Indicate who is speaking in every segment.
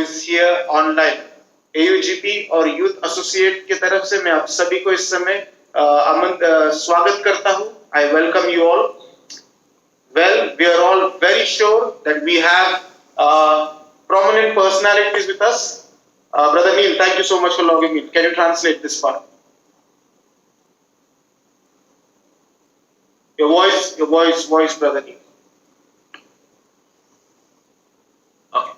Speaker 1: is here online. AUGP और youth associate की तरफ से मैं आप सभी को इस समय स्वागत करता हूं. I welcome you all. Well, we are all very sure that we have prominent personalities with us. Brother Neil, thank you so much for logging in. Can you translate this part? Your voice, Brother Neil. Okay.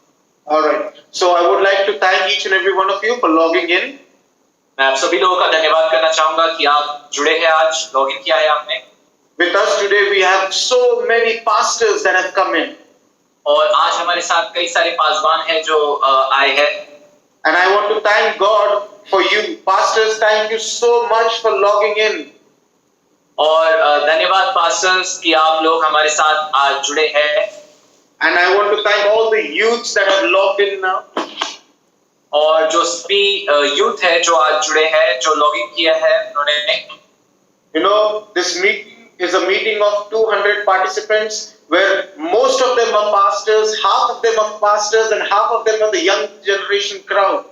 Speaker 1: All right. So I would like to thank each and every one of you for logging in.
Speaker 2: मैं आप सभी लोगों का धन्यवाद करना चाहूंगा कि आप जुड़े हैं, आज लॉगिन किया है आपने.
Speaker 1: With us today we have so many pastors that have come in.
Speaker 2: और आज हमारे साथ कई सारे पासवान हैं जो आए हैं.
Speaker 1: And I want to thank God for you. Pastors, thank you so much for logging in.
Speaker 2: और धन्यवाद पास्टर्स कि आप लोग हमारे साथ आज जुड़े हैं.
Speaker 1: And I want to thank all the youths that have logged in now.
Speaker 2: और जो सभी यूथ है जो आज जुड़े हैं, जो लॉगिन किया है उन्होंने.
Speaker 1: You know, this meeting is a meeting of 200 participants where most of them are pastors, half of them are pastors and half of them are the young generation crowd.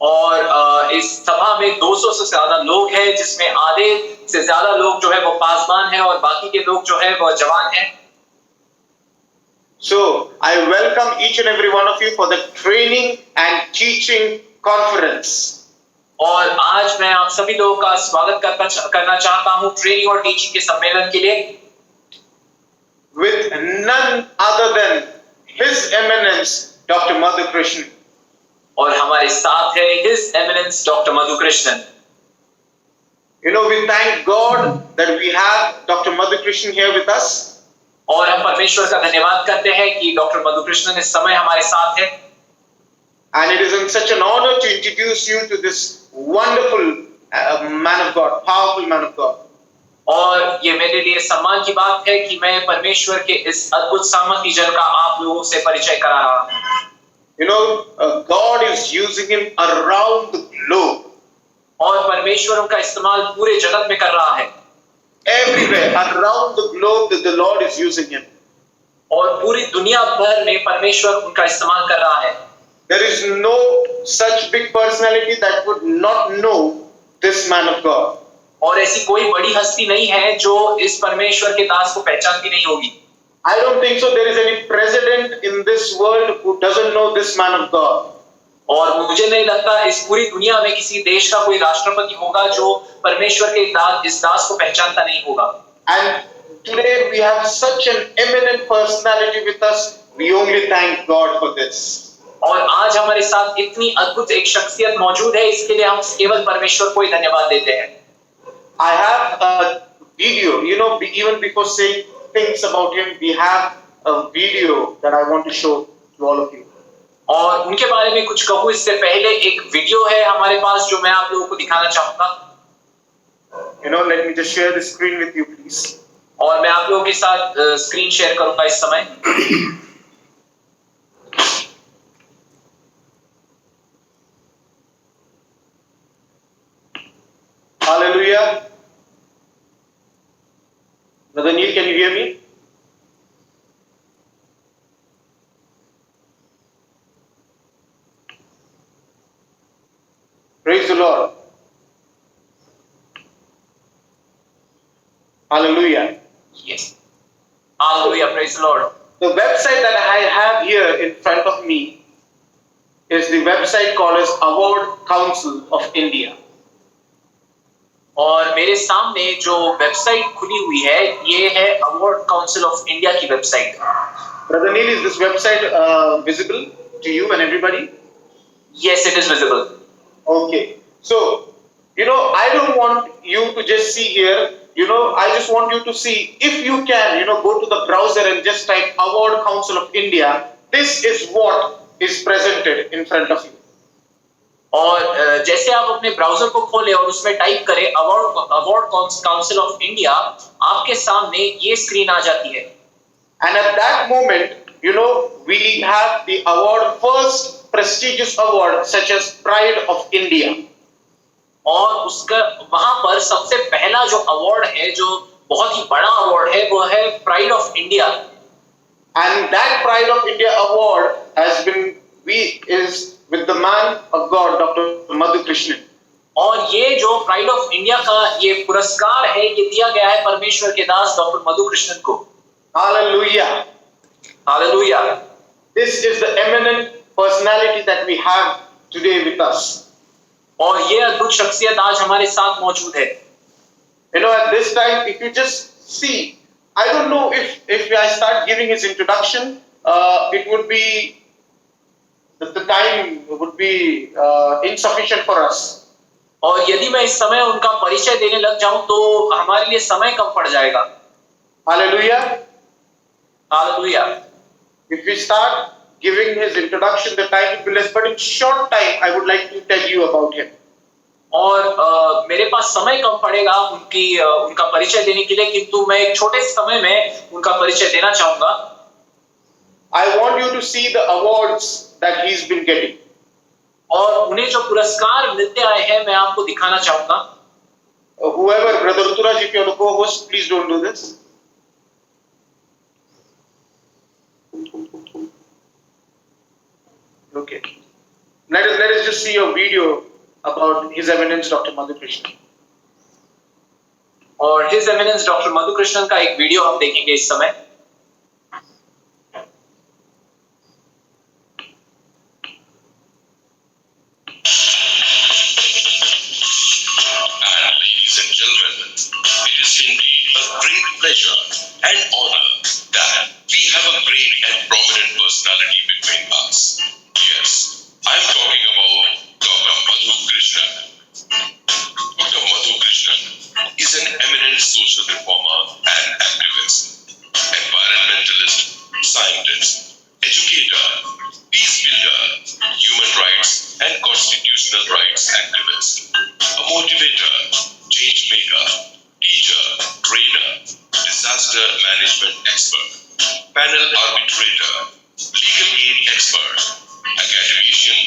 Speaker 2: और इस सभा में 200 से ज्यादा लोग हैं, जिसमें आधे से ज्यादा लोग जो है वो पासवान हैं और बाकी के लोग जो है वो जवान हैं.
Speaker 1: So I welcome each and every one of you for the training and teaching conference.
Speaker 2: और आज मैं आप सभी लोगों का स्वागत करना चाहता हूं ट्रेनिंग और टीचिंग के सम्मेलन के लिए.
Speaker 1: With none other than His Eminence Dr. Madhu Krishnan.
Speaker 2: और हमारे साथ है His Eminence Dr. Madhu Krishnan.
Speaker 1: You know, we thank God that we have Dr. Madhu Krishnan here with us.
Speaker 2: और हम परमेश्वर का धन्यवाद करते हैं कि डॉक्टर मधु कृष्णन इस समय हमारे साथ है.
Speaker 1: And it is such an honor to introduce you to this wonderful man of God, powerful man of God.
Speaker 2: और ये मेरे लिए सम्मान की बात है कि मैं परमेश्वर के इस अद्भुत सामर्थी जन का आप लोगों से परिचय करा रहा हूं.
Speaker 1: You know, God is using him around the globe.
Speaker 2: और परमेश्वर उनका इस्तेमाल पूरे जगत में कर रहा है.
Speaker 1: Everywhere around the globe that the Lord is using him.
Speaker 2: और पूरी दुनिया भर में परमेश्वर उनका इस्तेमाल कर रहा है.
Speaker 1: There is no such big personality that would not know this man of God.
Speaker 2: और ऐसी कोई बड़ी हस्ती नहीं है जो इस परमेश्वर के दास को पहचानती नहीं होगी.
Speaker 1: I don't think so there is any president in this world who doesn't know this man of God.
Speaker 2: और मुझे नहीं लगता इस पूरी दुनिया में किसी देश का कोई राष्ट्रपति होगा जो परमेश्वर के इस दास को पहचानता नहीं होगा.
Speaker 1: And today we have such an eminent personality with us. We only thank God for this.
Speaker 2: और आज हमारे साथ इतनी अद्भुत एक शख्सियत मौजूद है, इसके लिए हम केवल परमेश्वर को ही धन्यवाद देते हैं.
Speaker 1: I have a video, you know, even before saying things about him, we have a video that I want to show to all of you.
Speaker 2: और उनके बारे में कुछ कहूं इससे पहले एक वीडियो है हमारे पास जो मैं आप लोगों को दिखाना चाहूंगा.
Speaker 1: You know, let me just share the screen with you, please.
Speaker 2: और मैं आप लोगों के साथ स्क्रीन शेयर करूंगा इस समय.
Speaker 1: Hallelujah. Brother Neil, can you hear me? Praise the Lord. Hallelujah.
Speaker 2: Yes. Hallelujah. Praise the Lord.
Speaker 1: The website that I have here in front of me is the website called as Award Council of India.
Speaker 2: और मेरे सामने जो website खुली हुई है ये है award council of India की website.
Speaker 1: Brother Neil, is this website visible to you and everybody?
Speaker 2: Yes, it is visible.
Speaker 1: Okay. So, you know, I don't want you to just see here. You know, I just want you to see, if you can, you know, go to the browser and just type Award Council of India. This is what is presented in front of you.
Speaker 2: और जैसे आप अपने browser को खोलें और उसमें type करें award council of India, आपके सामने ये स्क्रीन आ जाती है.
Speaker 1: And at that moment, you know, we have the award, first prestigious award such as Pride of India.
Speaker 2: और उसका वहां पर सबसे पहला जो अवार्ड है, जो बहुत ही बड़ा अवार्ड है, वो है pride of India.
Speaker 1: And that Pride of India award is with the man of God, Dr. Madhu Krishnan.
Speaker 2: और ये जो प्राइड ऑफ इंडिया का ये पुरस्कार है, ये दिया गया है परमेश्वर के दास डॉक्टर मधु कृष्णन को।
Speaker 1: Hallelujah.
Speaker 2: Hallelujah.
Speaker 1: This is the eminent personality that we have today with us.
Speaker 2: और ये अद्भुत शख्सियत आज हमारे साथ मौजूद है।
Speaker 1: You know, at this time, if you just see, I don't know if I start giving his introduction, it would be the time would be insufficient for us.
Speaker 2: और यदि मैं इस समय उनका परिचय देने लग जाऊं तो हमारे लिए समय कम पड़ जाएगा।
Speaker 1: Hallelujah.
Speaker 2: Hallelujah.
Speaker 1: If we start giving his introduction, the time will be less, but in short time, I would like to tell you about him.
Speaker 2: और मेरे पास समय कम पड़ेगा उनका परिचय देने के लिए, किंतु मैं एक छोटे समय में उनका परिचय देना चाहूंगा।
Speaker 1: I want you to see the awards that he's been getting.
Speaker 2: और उन्हें जो पुरस्कार मिलते आए हैं मैं आपको दिखाना चाहूंगा।
Speaker 1: Whoever, Brother Ruturaj, if you're the co-host, please don't do this. Okay. Let us just see a video about His Eminence Dr. Madhu Krishnan.
Speaker 2: और His Eminence doctor Madhu Krishnan का एक वीडियो हम देखेंगे इस समय।
Speaker 3: And honor that we have a great and prominent personality between us. Yes, I am talking about Dr. Madhu Krishnan. Dr. Madhu Krishnan is an eminent social reformer and activist, environmentalist, scientist, educator, peace builder, human rights and constitutional rights activist, a motivator, change maker, teacher, trainer, disaster management expert, panel arbitrator, legal aid expert, academician,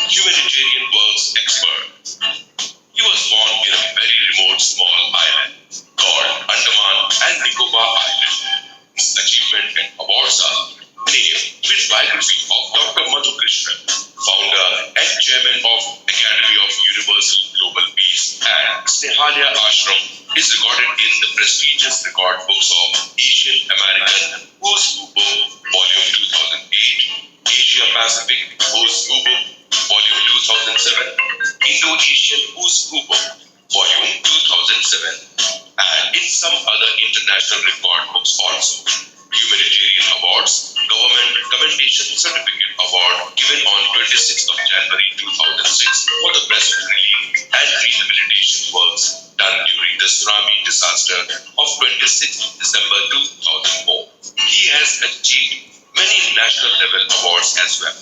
Speaker 3: humanitarian works expert. He was born in a very remote small island called Andaman and Nicobar Island. His achievement and awards are named with biography of Dr. Madhu Krishnan, founder and chairman of Academy of Universal Global Peace, and Snehalaya Ashram is recorded in the prestigious record books of Asian American Who's Who Book, Volume 2008, Asia Pacific Who's Who Book, Volume 2007, Indo-Asian Who's Who Book, Volume 2007, and in some other international record books also. Humanitarian Awards, Government Commendation Certificate Award given on 26th of January 2006 for the best relief and rehabilitation works done during the tsunami disaster of 26th December 2004. He has achieved many national level awards as well.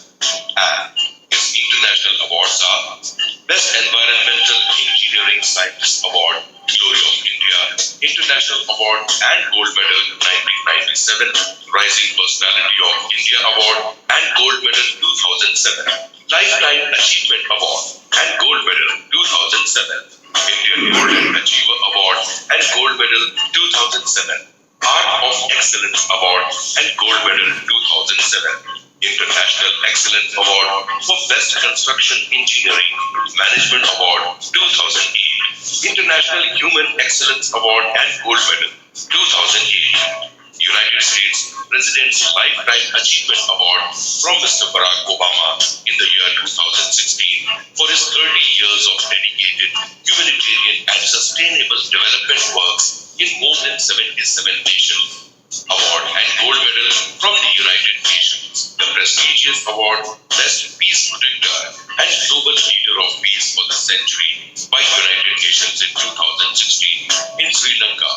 Speaker 3: And his international awards are Best Environmental Engineering Scientist Award, Glory of India, International Award and Gold Medal 1997, Rising Personality of India Award and Gold Medal 2007, Lifetime Achievement Award and Gold Medal 2007, Indian Golden Achiever Award and Gold Medal 2007, Art of Excellence Award and Gold Medal 2007, International Excellence Award for Best Construction Engineering Management Award 2008, International Human Excellence Award and Gold Medal 2008, United States President's Lifetime Achievement Award from Mr. Barack Obama in the year 2016 for his 30 years of dedicated humanitarian and sustainable development works in more than 77 nations. Award and Gold Medal from the United Nations, the prestigious award Best Peace Protector and Global Leader of Peace for the Century by United Nations in 2016 in Sri Lanka,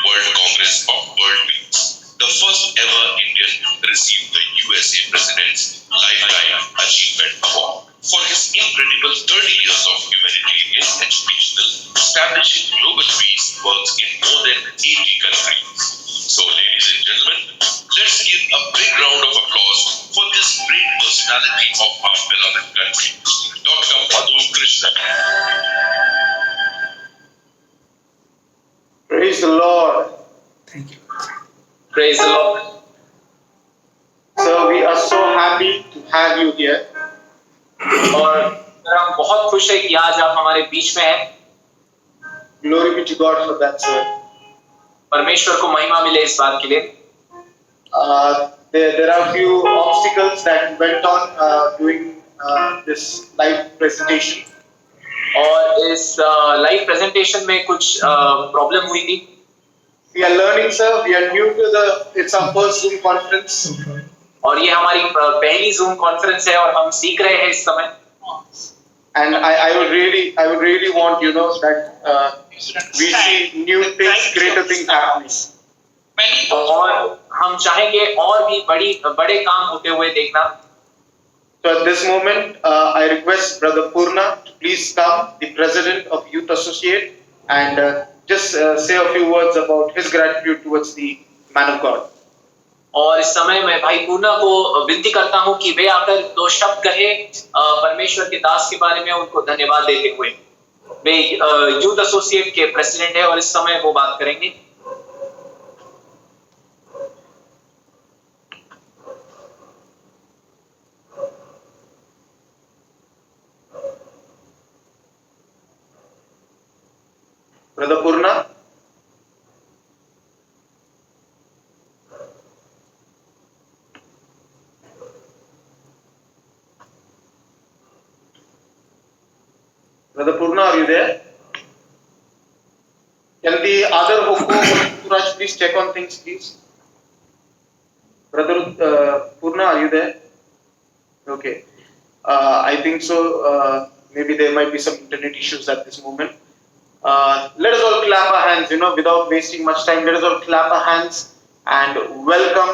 Speaker 3: World Congress of World Peace. The first ever Indian received the USA President's Lifetime Achievement Award for his incredible 30 years of humanitarian, educational, establishing global peace works in more than 80 countries. So, ladies and gentlemen, let's give a big round of applause for this great personality of our beloved country, Dr. Madhu Krishnan.
Speaker 1: Praise the Lord.
Speaker 2: Thank you. Praise the Lord.
Speaker 1: happy to have you here.
Speaker 2: और हम बहुत खुश है कि आज आप हमारे बीच में हैं।
Speaker 1: Glory be to God for that, sir.
Speaker 2: परमेश्वर को महिमा मिले इस बात के लिए।
Speaker 1: There are few obstacles that went on during this live presentation.
Speaker 2: और इस लाइव प्रेजेंटेशन में कुछ प्रॉब्लम हुई थी।
Speaker 1: We are learning, sir. We are new to it's our first Zoom conference.
Speaker 2: और ये हमारी पहली Zoom कॉन्फ्रेंस है और हम सीख रहे हैं इस समय।
Speaker 1: And I would really want, that we see new things, greater things happening.
Speaker 2: और हम चाहेंगे और भी बड़े काम होते हुए देखना।
Speaker 1: So at this moment, I request Brother Purna to please come, the President of Youth Associate, and just say a few words about his gratitude towards the man of God.
Speaker 2: और इस समय मैं भाई पूर्णा को विनती करता हूं कि वे आकर 2 शब्द कहे परमेश्वर के दास के बारे में, उनको धन्यवाद देते हुए। वे यूथ एसोसिएट के प्रेसिडेंट है और इस समय वो बात करेंगे।
Speaker 1: Brother Purna. Brother Purna, are you there? Can the other Hokko Suraj please check on things, please? Brother Purna, are you there? Okay. I think so. Maybe there might be some internet issues at this moment. Let us all clap our hands, without wasting much time. Let us all clap our hands and welcome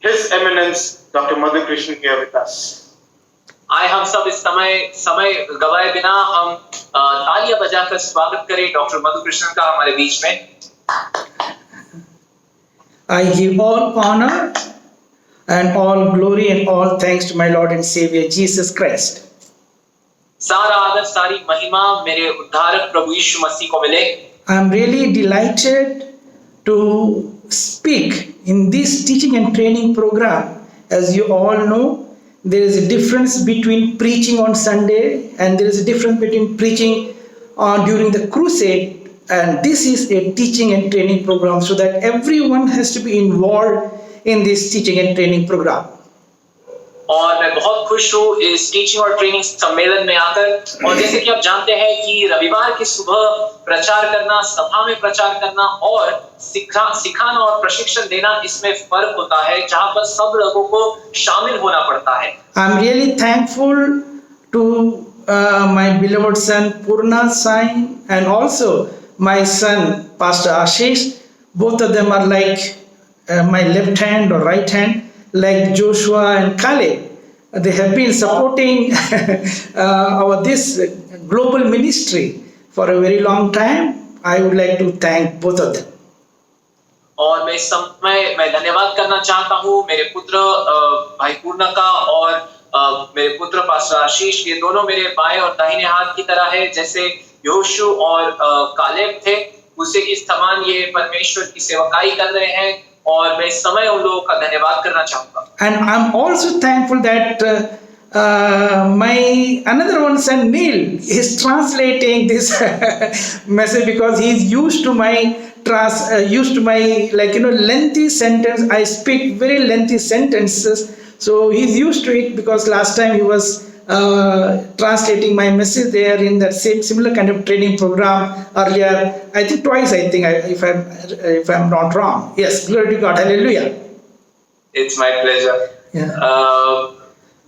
Speaker 1: His Eminence, Dr. Madhu Krishnan, here with us.
Speaker 2: आए हम सब इस समय गवाए बिना हम तालियां बजाकर स्वागत करें डॉक्टर मधु कृष्णन का हमारे बीच में।
Speaker 4: I give all honor and all glory and all thanks to my Lord and Savior Jesus Christ.
Speaker 2: सारा आदर सारी महिमा मेरे उद्धारक प्रभु यीशु मसीह को मिले।
Speaker 4: I am really delighted to speak in this teaching and training program. As you all know, there is a difference between preaching on Sunday and there is a difference between preaching during the crusade, and this is a teaching and training program, so that everyone has to be involved in this teaching and training program.
Speaker 2: और मैं बहुत खुश हूँ इस teaching और training सम्मेलन में आकर। और जैसे कि आप जानते हैं कि रविवार की सुबह प्रचार करना, सभा में प्रचार करना और सिखाना और प्रशिक्षण देना, इसमें फर्क होता है, जहाँ पर सब लोगों को शामिल होना पड़ता है।
Speaker 4: I'm really thankful to my beloved son Purna Sai and also my son Pastor Ashish. Both of them are like my left hand or right hand, like Joshua and Caleb. They have been supporting this global ministry for a very long time. I would like to thank both of them.
Speaker 2: और मैं इस समय मैं धन्यवाद करना चाहता हूँ मेरे पुत्र भाई पूर्णा का और मेरे पुत्र पास्टर आशीष। ये दोनों मेरे बाएं और दाहिने हाथ की तरह है, जैसे योशु और कालेब थे, उसी की समान ये परमेश्वर की सेवकाई कर रहे हैं। और मैं इस समय उन लोगों का धन्यवाद करना चाहूंगा।
Speaker 4: And I'm also thankful that my another one son Neil is translating this message, because he is used to my lengthy sentence. I speak very lengthy sentences, so he's used to it, because last time he was translating my message there in that similar kind of training program earlier. I think twice. If I'm not wrong. Yes, glory to God. Hallelujah.
Speaker 2: It's my pleasure.
Speaker 4: Yeah.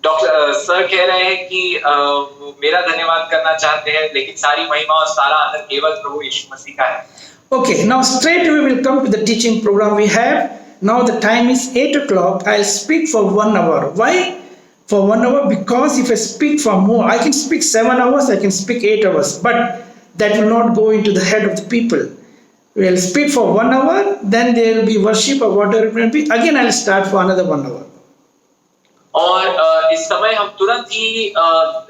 Speaker 2: Doctor sir कह रहे हैं कि वो मेरा धन्यवाद करना चाहते हैं, लेकिन सारी महिमा और सारा आदर केवल प्रभु यीशु मसीह का है।
Speaker 4: Okay, now straight we will come to the teaching program we have. Now the time is 8 o'clock. I'll speak for 1 hour. Why? For 1 hour, because if I speak for more, I can speak 7 hours, I can speak 8 hours, but that will not go into the head of the people. We'll speak for 1 hour, then there will be worship or whatever it may be. Again, I'll start for another 1 hour.
Speaker 2: और इस समय हम तुरंत ही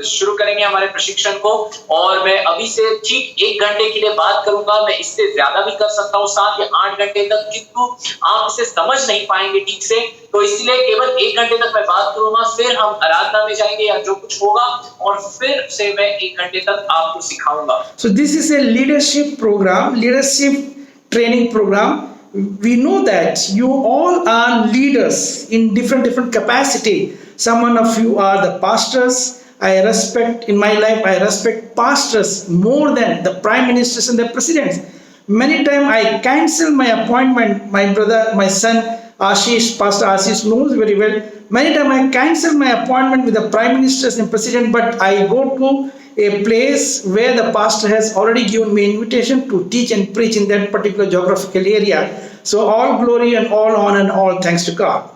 Speaker 2: शुरू करेंगे हमारे प्रशिक्षण को, और मैं अभी से ठीक 1 घंटे के लिए बात करूंगा। मैं इससे ज्यादा भी कर सकता हूँ, 7 या 8 घंटे तक, किंतु आप इसे समझ नहीं पाएंगे ठीक से, तो इसलिए केवल 1 घंटे तक मैं बात करूंगा, फिर हम आराधना में जाएंगे या जो कुछ होगा, और फिर से मैं 1 घंटे तक आपको सिखाऊंगा।
Speaker 4: So this is a leadership program, leadership training program. We know that you all are leaders in different capacity. Some of you are the pastors. I respect in my life, I respect pastors more than the prime ministers and the presidents. Many times I cancel my appointment. My brother, my son Ashish, Pastor Ashish knows very well. Many times I cancel my appointment with the prime ministers and president, but I go to a place where the pastor has already given me invitation to teach and preach in that particular geographical area. So all glory and all honor and all thanks to God.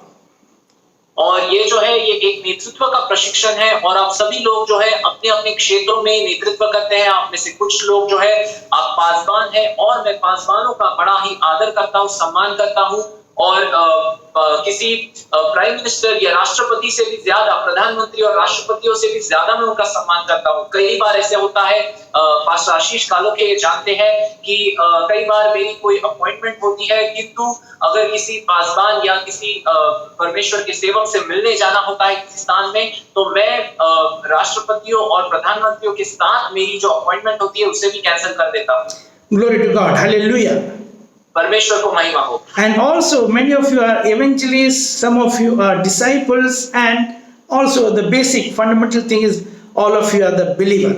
Speaker 2: और ये जो है ये एक नेतृत्व का प्रशिक्षण है, और आप सभी लोग जो है अपने अपने क्षेत्रों में नेतृत्व करते हैं। आप में से कुछ लोग जो है आप पासवान हैं, और मैं पासवानों का बड़ा ही आदर करता हूँ, सम्मान करता हूँ, और किसी प्राइम मिनिस्टर या राष्ट्रपति से भी ज्यादा, प्रधानमंत्री और राष्ट्रपतियों से भी ज्यादा मैं उनका सम्मान करता हूँ। कई बार ऐसे होता है, पास्टर आशीष कालोखे ये जानते हैं कि कई बार मेरी कोई अपॉइंटमेंट होती है, किंतु अगर किसी पासवान या किसी परमेश्वर के सेवक से मिलने जाना होता है किसी स्थान में, तो मैं राष्ट्रपतियों और प्रधानमंत्रियों के साथ मेरी जो अपॉइंटमेंट होती है उसे भी कैंसिल कर देता हूँ।
Speaker 4: Glory to God. Hallelujah.
Speaker 2: परमेश्वर को महिमा हो।
Speaker 4: And also many of you are evangelists, some of you are disciples, and also the basic fundamental thing is all of you are the believer.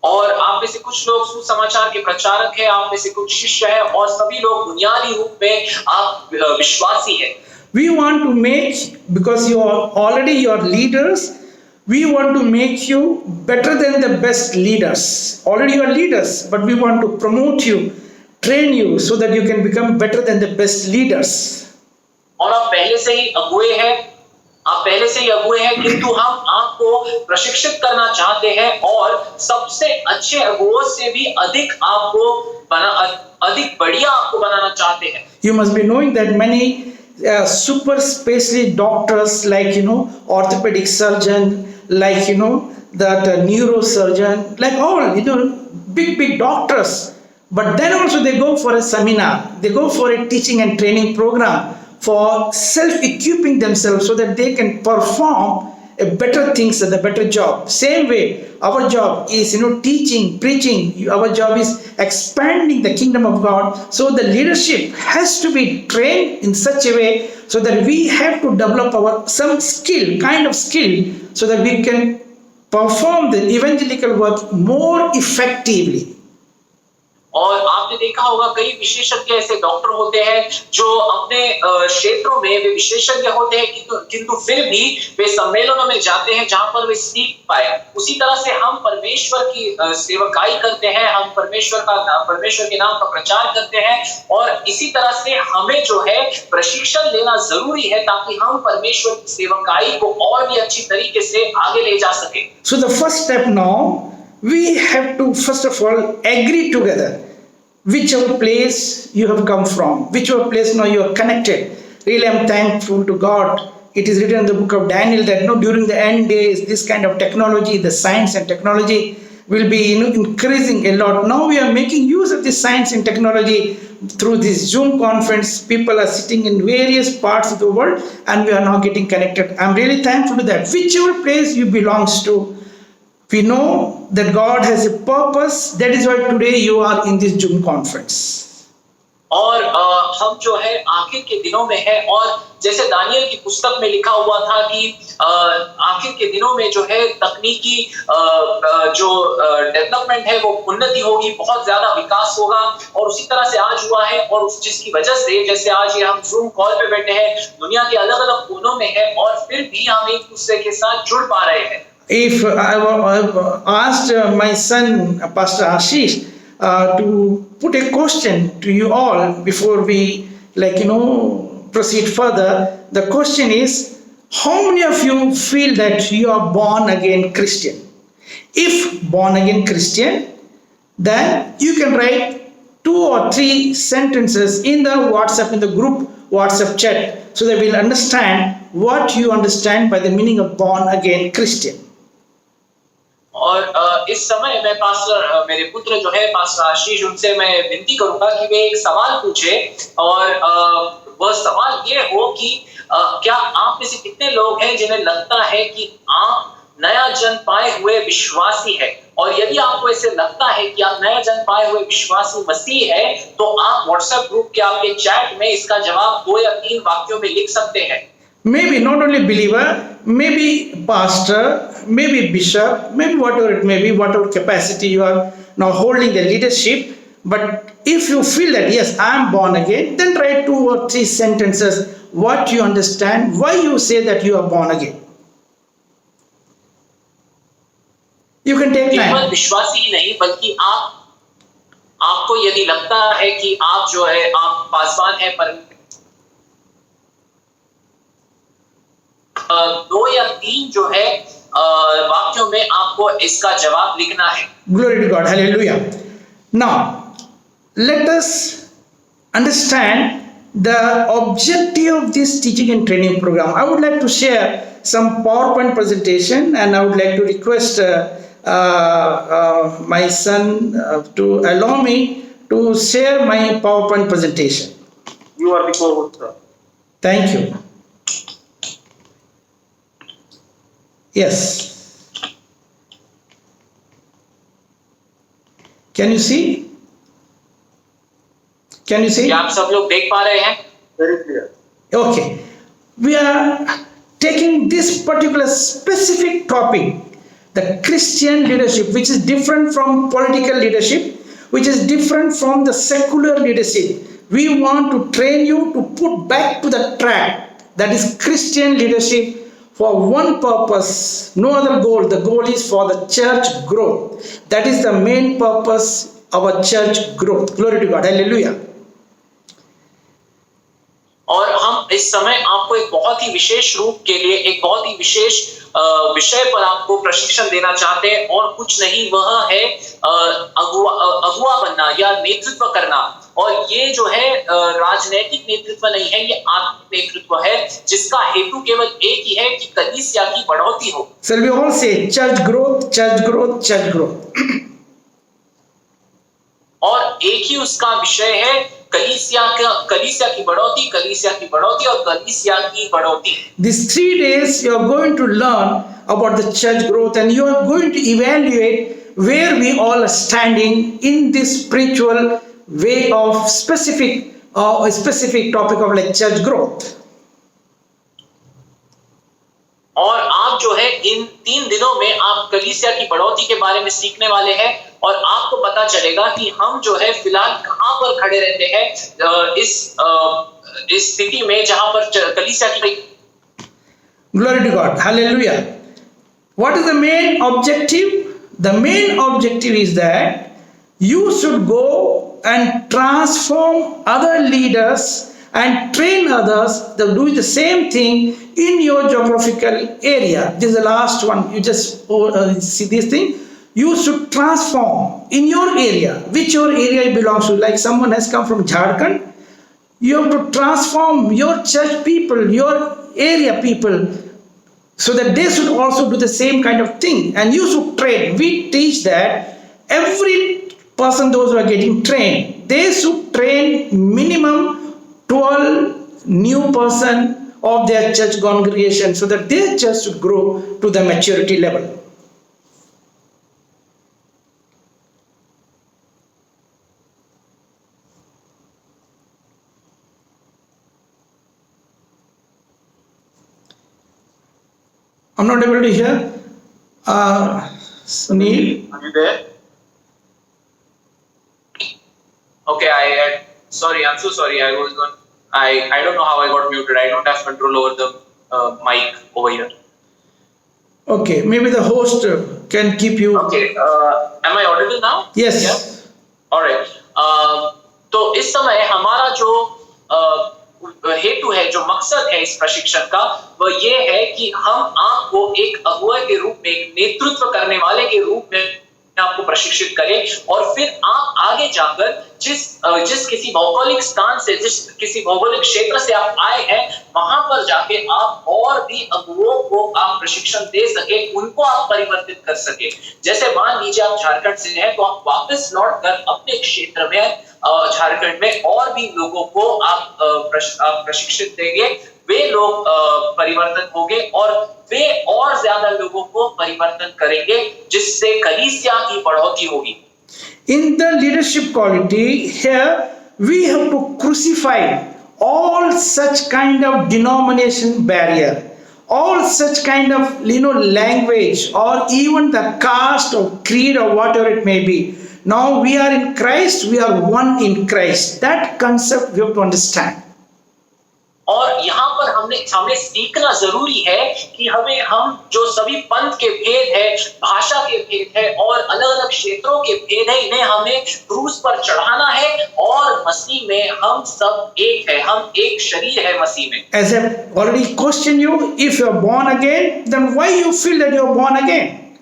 Speaker 2: और आप में से कुछ लोग सुसमाचार के प्रचारक हैं, आप में से कुछ शिष्य हैं, और सभी लोग बुनियादी रूप में आप विश्वासी हैं।
Speaker 4: We want to make, because you are already your leaders, we want to make you better than the best leaders. Already you are leaders, but we want to promote you, train you so that you can become better than the best leaders.
Speaker 2: और आप पहले से ही अगुए हैं, किंतु हम आपको प्रशिक्षित करना चाहते हैं, और सबसे अच्छे अगुओं से भी अधिक बढ़िया आपको बनाना चाहते हैं।
Speaker 4: You must be knowing that many super specialist doctors, like orthopedic surgeon, like that neurosurgeon, like all big doctors. But then also they go for a seminar, they go for a teaching and training program for self-equipping themselves so that they can perform a better things and a better job. Same way, our job is teaching, preaching. Our job is expanding the kingdom of God. So the leadership has to be trained in such a way so that we have to develop some kind of skill, so that we can perform the evangelical work more effectively.
Speaker 2: और आपने देखा होगा कई विशेषज्ञ ऐसे doctor होते हैं जो अपने क्षेत्रों में वे विशेषज्ञ होते हैं, किंतु फिर भी वे सम्मेलनों में जाते हैं जहां पर वे सीख पाए। उसी तरह से हम परमेश्वर की सेवकाई करते हैं, हम परमेश्वर के नाम का प्रचार करते हैं, और इसी तरह से हमें जो है प्रशिक्षण लेना जरूरी है ताकि हम परमेश्वर की सेवकाई को और भी अच्छी तरीके से आगे ले जा सके।
Speaker 4: So the first step now, we have to first of all agree together whichever place you have come from, whichever place now you are connected. Really, I'm thankful to God. It is written in the book of Daniel that during the end days, this kind of technology, the science and technology will be increasing a lot. Now we are making use of this science and technology through this Zoom conference. People are sitting in various parts of the world, and we are now getting connected. I'm really thankful to that. Whichever place you belongs to, we know that God has a purpose. That is why today you are in this Zoom conference.
Speaker 2: और हम जो है आखिर के दिनों में है, और जैसे दानियल की पुस्तक में लिखा हुआ था कि आखिर के दिनों में जो है तकनीकी जो डेवलपमेंट है वो उन्नति होगी, बहुत ज्यादा विकास होगा, और उसी तरह से आज हुआ है। और जिसकी वजह से जैसे आज ये हम जूम कॉल पे बैठे हैं, दुनिया के अलग अलग कोनों में है, और फिर भी हम एक दूसरे के साथ जुड़ पा रहे हैं।
Speaker 4: If I asked my son, Pastor Ashish, to put a question to you all before we proceed further, the question is, how many of you feel that you are born again Christian? If born again Christian, then you can write 2 or 3 sentences in the WhatsApp, in the group WhatsApp chat, so that we'll understand what you understand by the meaning of born again Christian.
Speaker 2: और इस समय मैं pastor मेरे पुत्र जो है pastor आशीष उनसे मैं विनती करूंगा कि वे एक सवाल पूछे और वह सवाल ये हो कि क्या आप में से कितने लोग हैं जिन्हें लगता है कि आप नया जन्म पाए हुए विश्वासी है, और यदि आपको ऐसे लगता है कि आप नया जन्म पाए हुए विश्वासी मसीह है तो आप व्हाट्सएप ग्रुप के आपके चैट में इसका जवाब 2 या 3 वाक्यों में लिख सकते हैं।
Speaker 4: Maybe not only believer, maybe pastor, maybe bishop, maybe whatever it may be, whatever capacity you are now holding the leadership. But if you feel that yes, I am born again, then write 2 or 3 sentences what you understand, why you say that you are born again. You can take
Speaker 2: केवल
Speaker 4: time.
Speaker 2: विश्वासी ही नहीं बल्कि आपको यदि लगता है कि आप जो है आप पासवान है पर 2 या 3 जो है वाक्यों में आपको इसका जवाब लिखना है।
Speaker 4: Glory to God. Hallelujah. Now, let us understand the objective of this teaching and training program. I would like to share some PowerPoint presentation, and I would like to request my son to allow me to share my PowerPoint presentation.
Speaker 1: You are the co-host, sir.
Speaker 4: Thank you. Yes. Can you see? Can you see?
Speaker 2: क्या आप सब लोग देख पा रहे हैं?
Speaker 1: Very clear.
Speaker 4: Okay. We are taking this particular specific topic, the Christian leadership, which is different from political leadership, which is different from the secular leadership. We want to train you to put back to the track, that is Christian leadership, for one purpose, no other goal. The goal is for the church growth. That is the main purpose of our church growth. Glory to God. Hallelujah.
Speaker 2: और हम इस समय आपको एक बहुत ही विशेष रूप के लिए एक बहुत ही विशेष विषय पर आपको प्रशिक्षण देना चाहते हैं, और कुछ नहीं वह है अगुआ बनना या नेतृत्व करना। और ये जो है राजनैतिक नेतृत्व नहीं है, ये आत्मिक नेतृत्व है जिसका हेतु केवल एक ही है कि कलीसिया की बढ़ोतरी हो।
Speaker 4: Shall we all say church growth, church growth, church growth?
Speaker 2: और एक ही उसका विषय है कलीसिया की बढ़ोतरी, कलीसिया की बढ़ोतरी और कलीसिया की बढ़ोतरी।
Speaker 4: These 3 days you are going to learn about the church growth, and you are going to evaluate where we all are standing in this spiritual way of specific topic of like church growth.
Speaker 2: और आप जो है इन 3 दिनों में आप कलीसिया की बढ़ोतरी के बारे में सीखने वाले हैं, और आपको पता चलेगा कि हम जो है फिलहाल कहां पर खड़े रहते हैं इस स्थिति में जहां पर कलीसिया की।
Speaker 4: Glory to God. Hallelujah. What is the main objective? The main objective is that you should go and transform other leaders and train others to do the same thing in your geographical area. This is the last one. You just see this thing. You should transform in your area, which your area belongs to. Like someone has come from Jharkhand, you have to transform your church people, your area people, so that they should also do the same kind of thing. And you should train. We teach that every person, those who are getting trained, they should train minimum 12 new person of their church congregation, so that their church should grow to the maturity level. I'm not able to hear. Sunil.
Speaker 1: Are you there?
Speaker 2: Okay, sorry, I'm so sorry. I don't know how I got muted. I don't have control over the mic over here.
Speaker 4: Okay, maybe the host can keep you.
Speaker 2: Okay, am I audible now?
Speaker 4: Yes.
Speaker 2: Yeah? All right. तो इस समय हमारा जो हेतु है, जो मकसद है इस प्रशिक्षण का, वह ये है कि हम आपको एक अगुवा के रूप में, एक नेतृत्व करने वाले के रूप में आपको प्रशिक्षित करें और फिर आप आगे जाकर जिस किसी भौगोलिक स्थान से, जिस किसी भौगोलिक क्षेत्र से आप आए हैं, वहां पर जाके आप और भी अगुओं को आप प्रशिक्षण दे सके, उनको आप परिवर्तित कर सके। जैसे मान लीजिए आप झारखंड से हैं, तो आप वापस लौट कर अपने क्षेत्र में झारखंड में और भी लोगों को आप प्रशिक्षित देंगे, वे लोग परिवर्तन होंगे और वे और ज्यादा लोगों को परिवर्तन करेंगे, जिससे कलीसिया की बढ़ोतरी होगी।
Speaker 4: In the leadership quality, here we have to crucify all such kind of denomination barrier, all such kind of language, or even the caste or creed or whatever it may be. Now we are in Christ, we are one in Christ. That concept we have to understand.
Speaker 2: और यहाँ पर हमें सीखना जरूरी है कि हम जो सभी पंथ के भेद है, भाषा के भेद है और अलग अलग क्षेत्रों के भेद है, इन्हें हमें क्रूस पर चढ़ाना है और मसीह में हम सब एक है, हम एक शरीर है मसीह में।
Speaker 4: As I already questioned you, if you are born again, then why you feel that you are born again?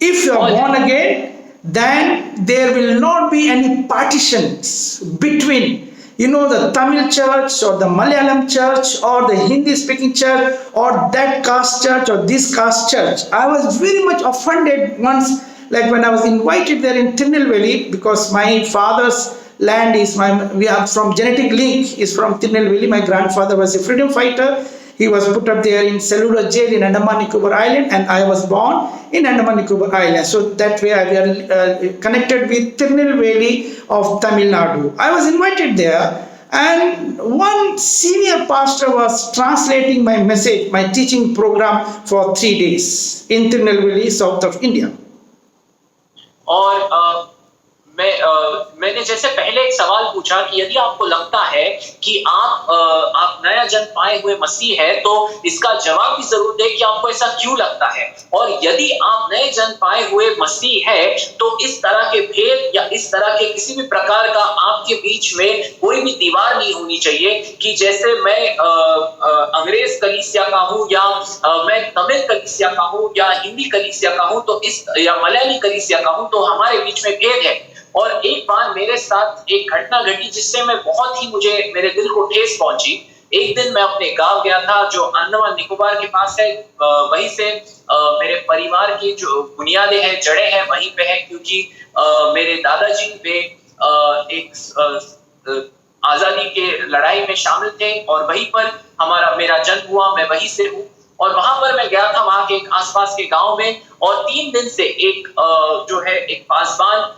Speaker 4: If you are born again, then there will not be any partitions between the Tamil church or the Malayalam church or the Hindi speaking church or that caste church or this caste church. I was very much offended once, like when I was invited there in Tirunelveli, because my father's land we are from genetic link is from Tirunelveli. My grandfather was a freedom fighter. He was put up there in Cellular Jail in Andaman Nicobar Island, and I was born in Andaman Nicobar Island. So that way we are connected with Tirunelveli of Tamil Nadu. I was invited there, and one senior pastor was translating my message, my teaching program for 3 days in Tirunelveli, south of India.
Speaker 2: और मैंने जैसे पहले एक सवाल पूछा कि यदि आपको लगता है कि आप नया जन्म पाए हुए मसीह है, तो इसका जवाब भी जरूर दें कि आपको ऐसा क्यों लगता है। और यदि आप नए जन्म पाए हुए मसीह है, तो इस तरह के भेद या इस तरह के किसी भी प्रकार का आपके बीच में कोई भी दीवार नहीं होनी चाहिए कि जैसे मैं अंग्रेज कलीसिया का हूं या मैं तमिल कलीसिया का हूं या हिंदी कलीसिया का हूं, तो या मलयाली कलीसिया का हूं, तो हमारे बीच में भेद है। और एक बार मेरे साथ एक घटना घटी जिससे मुझे मेरे दिल को ठेस पहुंची। एक दिन मैं अपने गांव गया था जो अंडमान निकोबार के पास है। वहीं से मेरे परिवार की जो बुनियादें हैं, जड़ें हैं, वहीं पे है, क्योंकि मेरे दादाजी वे एक आजादी के लड़ाई में शामिल थे और वहीं पर मेरा जन्म हुआ। मैं वहीं से हूँ और वहां पर मैं गया था, वहां के आसपास के गांव में, और 3 दिन से एक पासवान,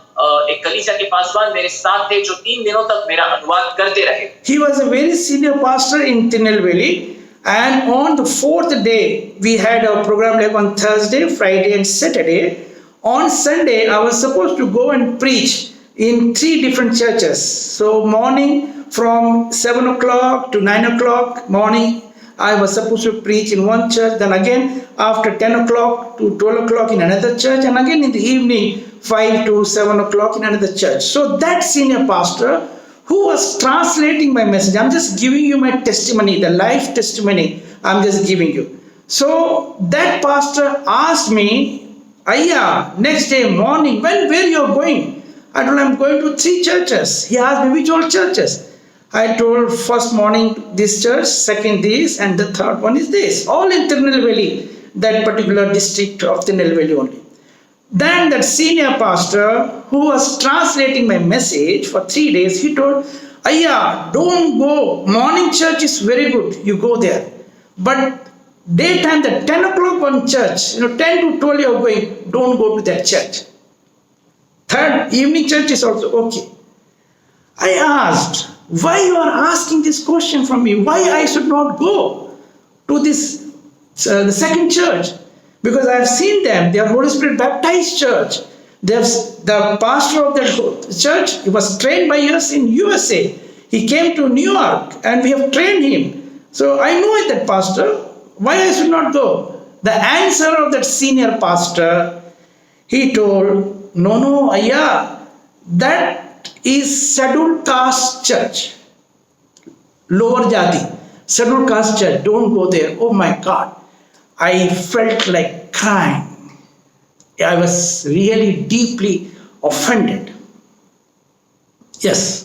Speaker 2: एक कलीसिया के पासवान मेरे साथ थे जो 3 दिनों तक मेरा अनुवाद करते रहे।
Speaker 4: He was a very senior pastor in Tirunelveli, and on the 4th day we had a program like on Thursday, Friday and Saturday. On Sunday I was supposed to go and preach in 3 different churches. So morning from 7 o'clock to 9 o'clock morning I was supposed to preach in one church, then again after 10 o'clock to 12 o'clock in another church, and again in the evening 5 to 7 o'clock in another church. So that senior pastor who was translating my message, I'm just giving you my testimony, the life testimony I'm just giving you. So that pastor asked me, Ayya, next day morning, where you are going? I told him I'm going to 3 churches. He asked me which all churches. I told first morning this church, second this, and the third one is this. All in Tirunelveli, that particular district of Tirunelveli only. Then that senior pastor who was translating my message for 3 days, he told, Ayya, don't go. Morning church is very good. You go there. But daytime, the 10 o'clock one church, 10 to 12 you are going, don't go to that church. Third, evening church is also okay. I asked, why you are asking this question from me? Why I should not go to this the second church? Because I have seen them. They are Holy Spirit baptized church. The pastor of that church, he was trained by us in USA. He came to New York and we have trained him. So I know that pastor. Why I should not go? The answer of that senior pastor, he told, no, Ayya, that is scheduled caste church, lower jati, scheduled caste church, don't go there. Oh my God, I felt like crying. I was really deeply offended. Yes.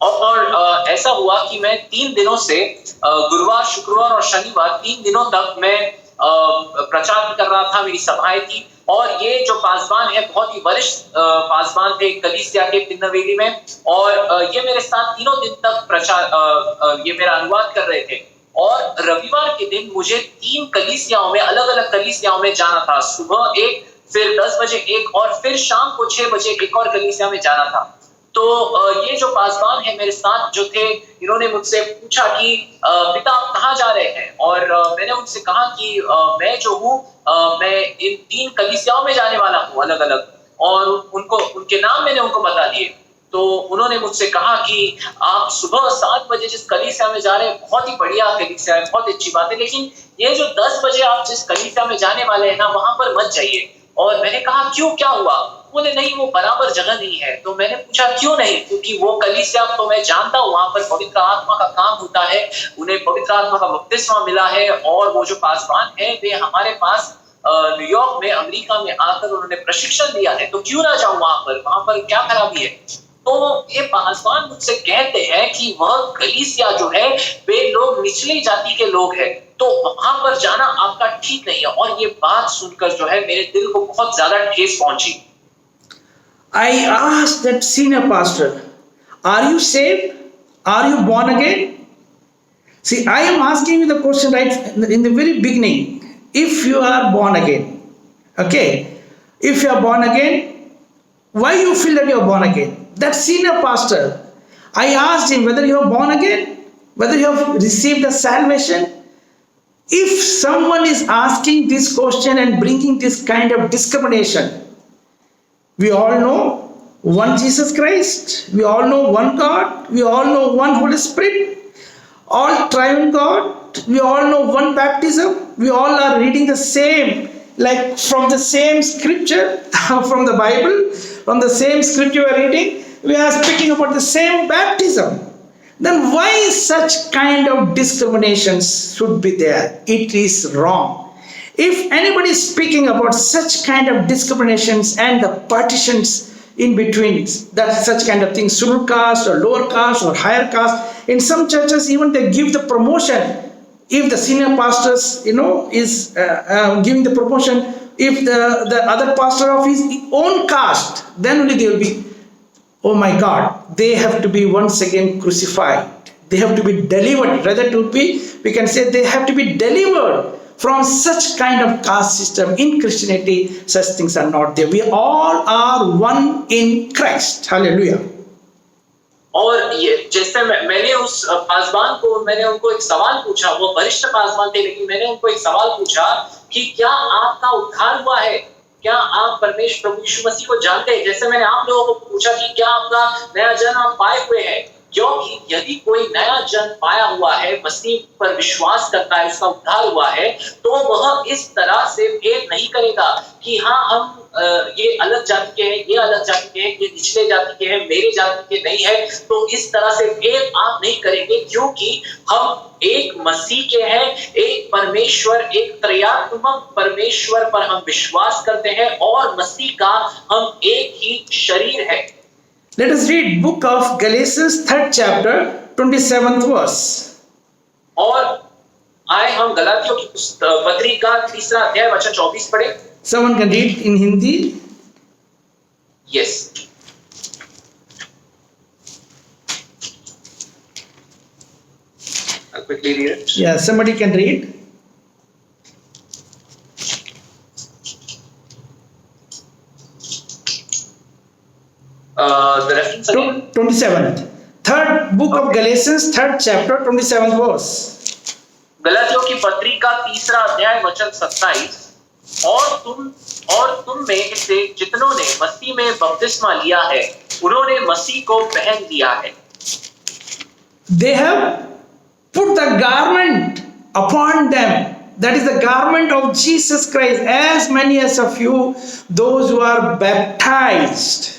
Speaker 2: और ऐसा हुआ कि मैं 3 दिनों से गुरुवार, शुक्रवार और शनिवार 3 दिनों तक मैं प्रचार कर रहा था, मेरी सभाएं थी। और ये जो पासवान है बहुत ही वरिष्ठ पासवान थे कलीसिया के पिन्नवेली में, और ये मेरे साथ तीनों दिन तक प्रचार ये मेरा अनुवाद कर रहे थे। और रविवार के दिन मुझे 3 कलीसियाओं में, अलग अलग कलीसियाओं में जाना था। सुबह एक, फिर 10 बजे एक, और फिर शाम को 6 बजे एक और कलीसिया में जाना था। तो ये जो पासवान है मेरे साथ जो थे, इन्होंने मुझसे पूछा कि पिता आप कहाँ जा रहे हैं? और मैंने उनसे कहा कि मैं जो हूँ मैं इन 3 कलीसियाओं में जाने वाला हूँ अलग अलग, और उनको उनके नाम मैंने उनको बता दिए। तो उन्होंने मुझसे कहा कि आप सुबह 7 बजे जिस कलीसिया में जा रहे हैं बहुत ही बढ़िया कलीसिया है, बहुत अच्छी बात है, लेकिन ये जो 10 बजे आप जिस कलीसिया में जाने वाले हैं ना, वहां पर मत जाइए। और मैंने कहा क्यों, क्या हुआ? बोले नहीं, वो बराबर जगह नहीं है। तो मैंने पूछा क्यों नहीं? क्योंकि वो कलीसिया तो मैं जानता हूँ, वहां पर पवित्र आत्मा का काम होता है, उन्हें पवित्र आत्मा का बपतिस्मा मिला है, और वो जो पासवान है वे हमारे पास न्यूयॉर्क में, अमेरिका में आकर उन्होंने प्रशिक्षण दिया है, तो क्यों ना जाऊं वहां पर क्या खराबी है? तो ये पासवान मुझसे कहते हैं कि वह कलीसिया जो है वे लोग निचली जाति के लोग हैं, तो वहां पर जाना आपका ठीक नहीं है। और ये बात सुनकर जो है मेरे दिल को बहुत ज्यादा ठेस पहुंची।
Speaker 4: I asked that senior pastor, are you saved? Are you born again? See, I am asking you the question right in the very beginning. If you are born again, okay, if you are born again, why you feel that you are born again? That senior pastor, I asked him whether you are born again, whether you have received the salvation. If someone is asking this question and bringing this kind of discrimination, we all know one Jesus Christ, we all know one God, we all know one Holy Spirit, all triune God, we all know one baptism, we all are reading the same, like from the same scripture, from the Bible, from the same scripture we are reading, we are speaking about the same baptism. Then why such kind of discriminations should be there? It is wrong. If anybody is speaking about such kind of discriminations and the partitions in between, that such kind of things, middle caste or lower caste or higher caste, in some churches even they give the promotion. If the senior pastors, is giving the promotion, if the other pastor of his own caste, then only they will be, oh my God, they have to be once again crucified. They have to be delivered. Rather it would be, we can say they have to be delivered from such kind of caste system. In Christianity, such things are not there. We all are one in Christ. Hallelujah.
Speaker 2: और ये जैसे मैंने उस पासवान को, मैंने उनको एक सवाल पूछा, वो वरिष्ठ पासवान थे, लेकिन मैंने उनको एक सवाल पूछा कि क्या आपका उद्धार हुआ है? क्या आप परमेश्वर प्रभु यीशु मसीह को जानते हैं? जैसे मैंने आप लोगों को पूछा कि क्या आपका नया जन्म आप पाए हुए हैं? क्योंकि यदि कोई नया जन्म पाया हुआ है, मसीह पर विश्वास करता है, उसका उद्धार हुआ है, तो वह इस तरह से भेद नहीं करेगा कि हाँ हम ये अलग जाति के हैं, ये अलग जाति के हैं, ये निचले जाति के हैं, मेरे जाति के नहीं है। तो इस तरह से भेद आप नहीं करेंगे, क्योंकि हम एक मसीह के हैं, एक परमेश्वर, एक त्रयात्मक परमेश्वर पर हम विश्वास करते हैं, और मसीह का हम एक ही शरीर है।
Speaker 4: Let us read book of Galatians 3rd chapter 27th verse.
Speaker 2: और आए हम गलातियों की पत्री का 3रा अध्याय वचन 24 पढ़े।
Speaker 4: Someone can read in Hindi.
Speaker 2: Yes. I'll quickly read it.
Speaker 4: Yeah, somebody can read.
Speaker 2: The reference again?
Speaker 4: 27th. Third book of Galatians, 3rd chapter, 27th verse.
Speaker 2: गलातियों की पत्री का 3रा अध्याय वचन 27। और तुम में से जितनों ने मसीह में बपतिस्मा लिया है, उन्होंने मसीह को पहन लिया है।
Speaker 4: They have put the garment upon them. That is the garment of Jesus Christ. As many as of you, those who are baptized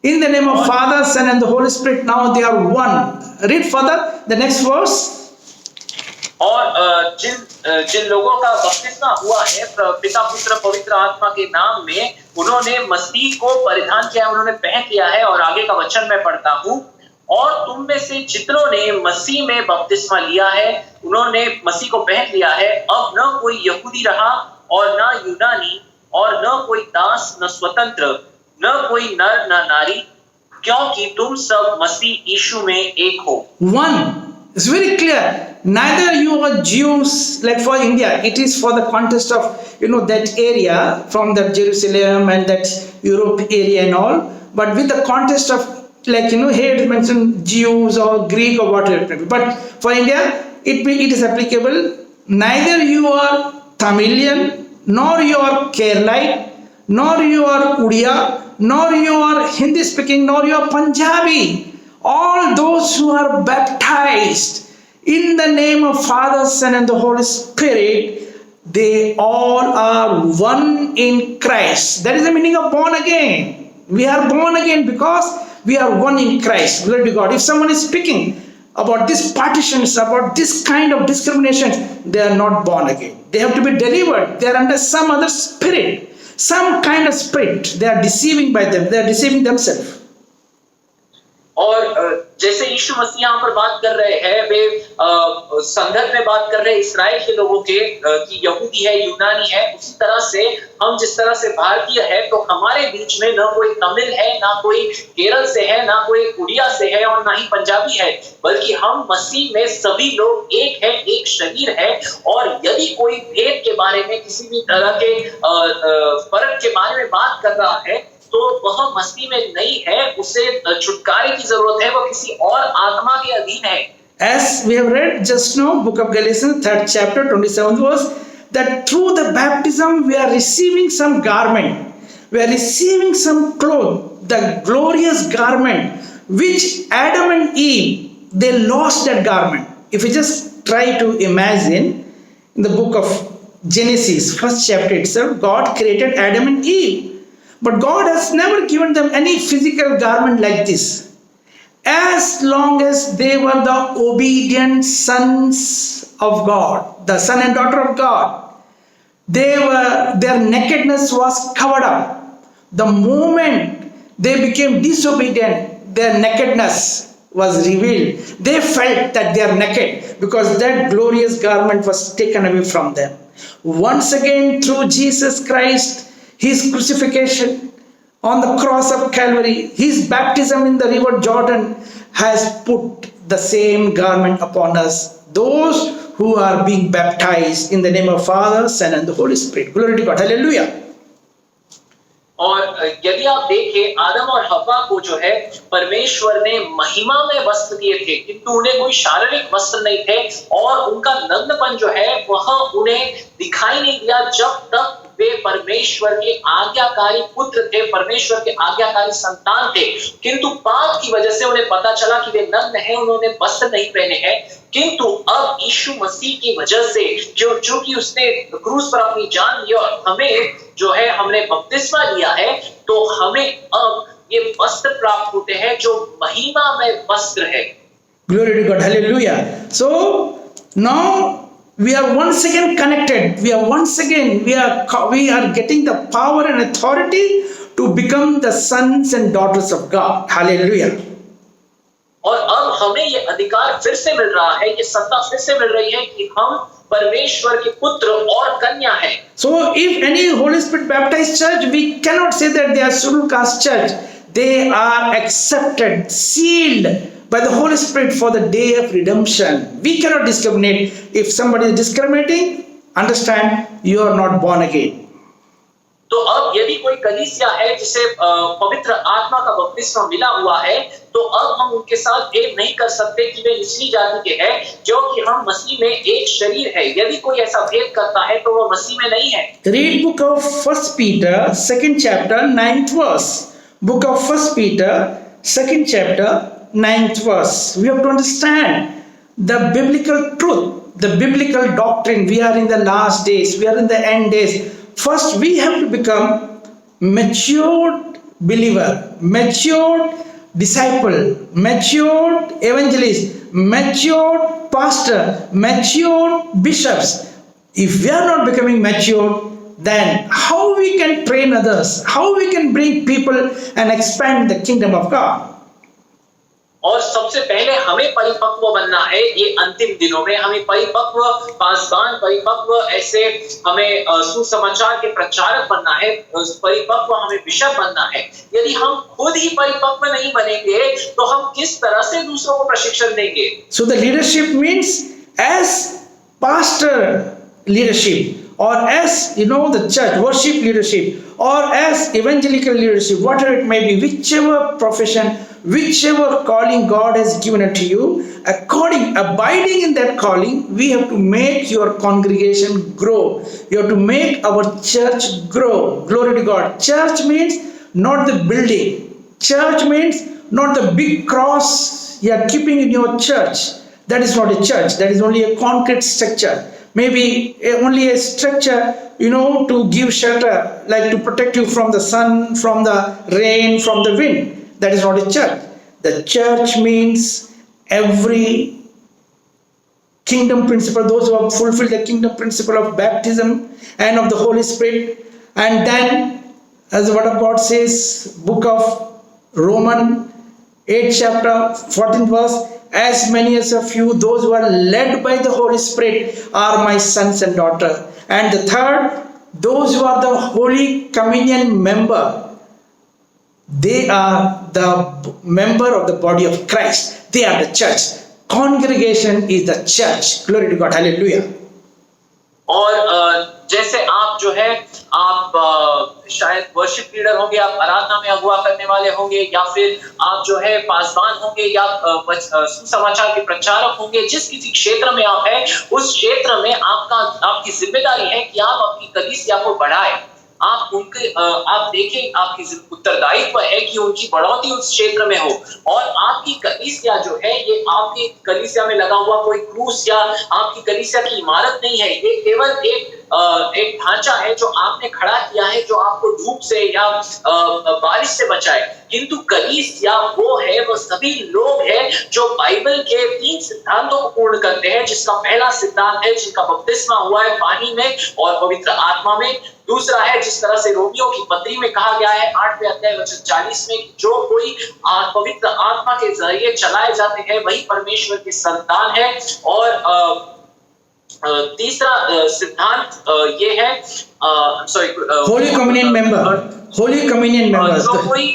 Speaker 4: in the name of Father, Son and the Holy Spirit, now they are one. Read further the next verse.
Speaker 2: और जिन लोगों का बपतिस्मा हुआ है पिता पुत्र पवित्र आत्मा के नाम में, उन्होंने मसीह को परिधान किया, उन्होंने पहन लिया है। और आगे का वचन मैं पढ़ता हूँ, और तुम में से जितनों ने मसीह में बपतिस्मा लिया है, उन्होंने मसीह को पहन लिया है। अब न कोई यहूदी रहा और न यूनानी, और न कोई दास न स्वतंत्र, न कोई नर न नारी, क्योंकि तुम सब मसीह यीशु में एक हो।
Speaker 4: One, it's very clear. Neither you are Jews, like for India, it is for the context of, that area from that Jerusalem and that Europe area and all. But with the context of, here it mentioned Jews or Greek or whatever. But for India, it is applicable. Neither you are Tamilian, nor you are Keralite, nor you are Udiya, nor you are Hindi speaking, nor you are Punjabi. All those who are baptized in the name of Father, Son and the Holy Spirit, they all are one in Christ. That is the meaning of born again. We are born again because we are one in Christ. Glory to God. If someone is speaking about these partitions, about this kind of discrimination, they are not born again. They have to be delivered. They are under some other spirit, some kind of spirit. They are deceiving by them. They are deceiving themselves.
Speaker 2: और जैसे यीशु मसीह यहाँ पर बात कर रहे हैं, वे संदर्भ में बात कर रहे हैं इसराइल के लोगों के कि यहूदी है, यूनानी है। उसी तरह से हम जिस तरह से भारतीय है, तो हमारे बीच में ना कोई तमिल है, ना कोई केरल से है, ना कोई उड़िया से है, और ना ही पंजाबी है, बल्कि हम मसीह में सभी लोग एक है, एक शरीर है। और यदि कोई भेद के बारे में, किसी भी तरह के फर्क के बारे में बात कर रहा है, तो वह मसीह में नहीं है, उसे छुटकारे की जरूरत है, वह किसी और आत्मा के अधीन है।
Speaker 4: As we have read just now, book of Galatians, 3rd chapter, 27th verse, that through the baptism we are receiving some garment, we are receiving some cloth, the glorious garment which Adam and Eve, they lost that garment. If you just try to imagine, in the book of Genesis, 1st chapter itself, God created Adam and Eve. But God has never given them any physical garment like this. As long as they were the obedient sons of God, the son and daughter of God, their nakedness was covered up. The moment they became disobedient, their nakedness was revealed. They felt that they are naked because that glorious garment was taken away from them. Once again, through Jesus Christ, His crucifixion on the cross of Calvary, His baptism in the river Jordan has put the same garment upon us, those who are being baptized in the name of Father, Son and the Holy Spirit. Glory to God. Hallelujah.
Speaker 2: और यदि आप देखें, आदम और हव्वा को जो है परमेश्वर ने महिमा में वस्त्र दिए थे, किंतु उन्हें कोई शारीरिक वस्त्र नहीं थे, और उनका नग्नपन जो है वह उन्हें दिखाई नहीं दिया जब तक वे परमेश्वर के आज्ञाकारी पुत्र थे, परमेश्वर के आज्ञाकारी संतान थे। किंतु पाप की वजह से उन्हें पता चला कि वे नग्न हैं, उन्होंने वस्त्र नहीं पहने हैं। किंतु अब यीशु मसीह की वजह से जो कि उसने क्रूस पर अपनी जान दी और हमें जो है हमने बपतिस्मा लिया है, तो हमें अब ये वस्त्र प्राप्त होते हैं जो महिमा में वस्त्र है।
Speaker 4: Glory to God. Hallelujah. So now we are once again connected. We are getting the power and authority to become the sons and daughters of God. Hallelujah.
Speaker 2: और अब हमें ये अधिकार फिर से मिल रहा है, ये सत्ता फिर से मिल रही है कि हम परमेश्वर के पुत्र और कन्या हैं।
Speaker 4: So if any Holy Spirit baptized church, we cannot say that they are scheduled caste church. They are accepted, sealed by the Holy Spirit for the day of redemption. We cannot discriminate. If somebody is discriminating, understand you are not born again.
Speaker 2: तो अब यदि कोई कलीसिया है जिसे पवित्र आत्मा का बपतिस्मा मिला हुआ है, तो अब हम उनके साथ भेद नहीं कर सकते कि वे निचली जाति के हैं, क्योंकि हम मसीह में एक शरीर है। यदि कोई ऐसा भेद करता है तो वो मसीह में नहीं है।
Speaker 4: Read book of 1 Peter 2nd chapter 9th verse. Book of 1 Peter 2nd chapter 9th verse. We have to understand the biblical truth, the biblical doctrine. We are in the last days, we are in the end days. First, we have to become matured believer, matured disciple, matured evangelist. mature pastor, mature bishops. If we are not becoming mature, then how we can train others, how we can bring people and expand the kingdom of God?
Speaker 2: और सबसे पहले हमें परिपक्व बनना है। ये अंतिम दिनों में हमें परिपक्व पासवान, परिपक्व ऐसे हमें सुसमाचार के प्रचारक बनना है, परिपक्व हमें बिशप बनना है। यदि हम खुद ही परिपक्व नहीं बनेंगे तो हम किस तरह से दूसरों को प्रशिक्षण देंगे?
Speaker 4: So the leadership means as pastor leadership, or as the church worship leadership, or as evangelical leadership, whatever it may be, whichever profession, whichever calling God has given unto you, abiding in that calling, we have to make your congregation grow. You have to make our church grow. Glory to God. Church means not the building. Church means not the big cross you are keeping in your church. That is not a church. That is only a concrete structure. Maybe only a structure, to give shelter, like to protect you from the sun, from the rain, from the wind. That is not a church. The church means every kingdom principle, those who have fulfilled the kingdom principle of baptism and of the Holy Spirit. And then, as the word of God says, book of Romans 8 chapter 14 verse, as many as of you, those who are led by the Holy Spirit, are my sons and daughters. And the third, those who are the Holy Communion member, they are the member of the body of Christ. They are the church. Congregation is the church. Glory to God. Hallelujah.
Speaker 2: और जैसे आप जो है आप शायद worship leader होंगे, आप आराधना में अगुवा करने वाले होंगे, या फिर आप जो है पासवान होंगे, या सुसमाचार के प्रचारक होंगे, जिस किसी क्षेत्र में आप हैं, उस क्षेत्र में आपकी जिम्मेदारी है कि आप अपनी कलीसिया को बढ़ाएं। आप देखें, आपकी उत्तरदायित्व है कि उनकी बढ़ोतरी उस क्षेत्र में हो। और आपकी कलीसिया जो है, ये आपकी कलीसिया में लगा हुआ कोई क्रूस या आपकी कलीसिया की इमारत नहीं है। ये केवल एक ढांचा है जो आपने खड़ा किया है, जो आपको धूप से या बारिश से बचाए। किंतु कलीसिया वो सभी लोग हैं जो बाइबल के 3 सिद्धांतों को पूर्ण करते हैं, जिसका पहला सिद्धांत है जिनका बपतिस्मा हुआ है पानी में और पवित्र आत्मा में। दूसरा है, जिस तरह से रोमियो की पत्री में कहा गया है 8वें अध्याय वचन 40 में, जो कोई पवित्र आत्मा के जरिए चलाए जाते हैं वही परमेश्वर के संतान है। और तीसरा सिद्धांत ये है,
Speaker 4: holy communion member, holy communion member,
Speaker 2: जो कोई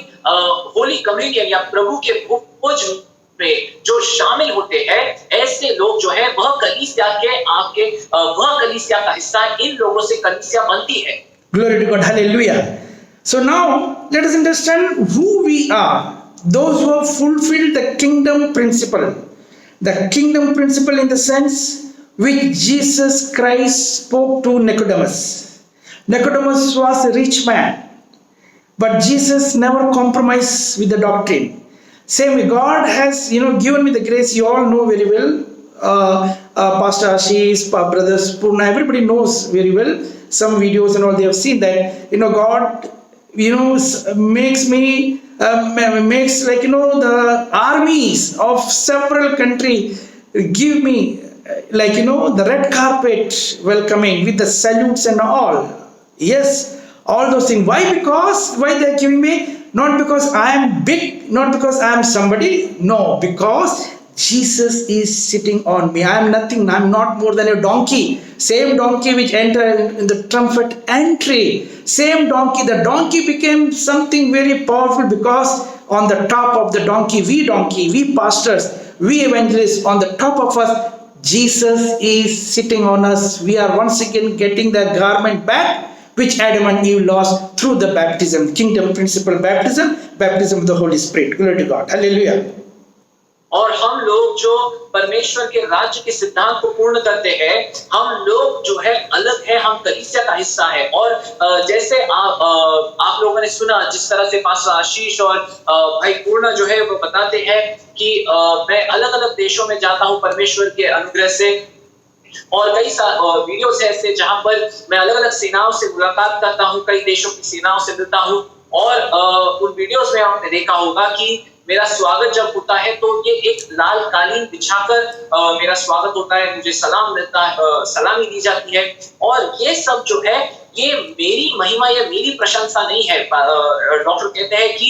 Speaker 2: होली कम्युनियन या प्रभु के भोज में जो शामिल होते हैं, ऐसे लोग जो है वह कलीसिया का हिस्सा, इन लोगों से कलीसिया बनती है।
Speaker 4: Glory to God. Hallelujah. So now let us understand who we are. Those who have fulfilled the kingdom principle. The kingdom principle in the sense which Jesus Christ spoke to Nicodemus. Nicodemus was a rich man, but Jesus never compromised with the doctrine. Same way, God has given me the grace. You all know very well. Pastor Ashish, brothers Purna, everybody knows very well. Some videos and all, they have seen that God makes me makes the armies of several countries give me the red carpet welcoming with the salutes and all. Yes, all those things. Why they are giving me? Not because I am big, not because I am somebody. No, because Jesus is sitting on me. I am nothing. I am not more than a donkey. Same donkey which entered in the triumphant entry. Same donkey. The donkey became something very powerful because on the top of the donkey, we pastors, we evangelists, on the top of us, Jesus is sitting on us. We are once again getting the garment back which Adam and Eve lost through the baptism, kingdom principle baptism of the Holy Spirit. Glory to God. Hallelujah.
Speaker 2: और हम लोग जो परमेश्वर के राज्य के सिद्धांत को पूर्ण करते हैं, हम लोग जो है अलग है, हम कलीसिया का हिस्सा है। और जैसे आप लोगों ने सुना, जिस तरह से पास्टर आशीष और भाई पूर्णा जो है वो बताते हैं कि मैं अलग अलग देशों में जाता हूँ परमेश्वर के अनुग्रह से, और कई वीडियोस ऐसे जहां पर मैं अलग अलग सेनाओं से मुलाकात करता हूं, कई देशों की सेनाओं से मिलता हूं। और उन वीडियोस में आपने देखा होगा कि मेरा स्वागत जब होता है तो ये एक लाल कालीन बिछाकर मेरा स्वागत होता है, मुझे सलाम मिलता है, सलामी दी जाती है। और ये सब जो है ये मेरी महिमा या मेरी प्रशंसा नहीं है। डॉक्टर कहते हैं कि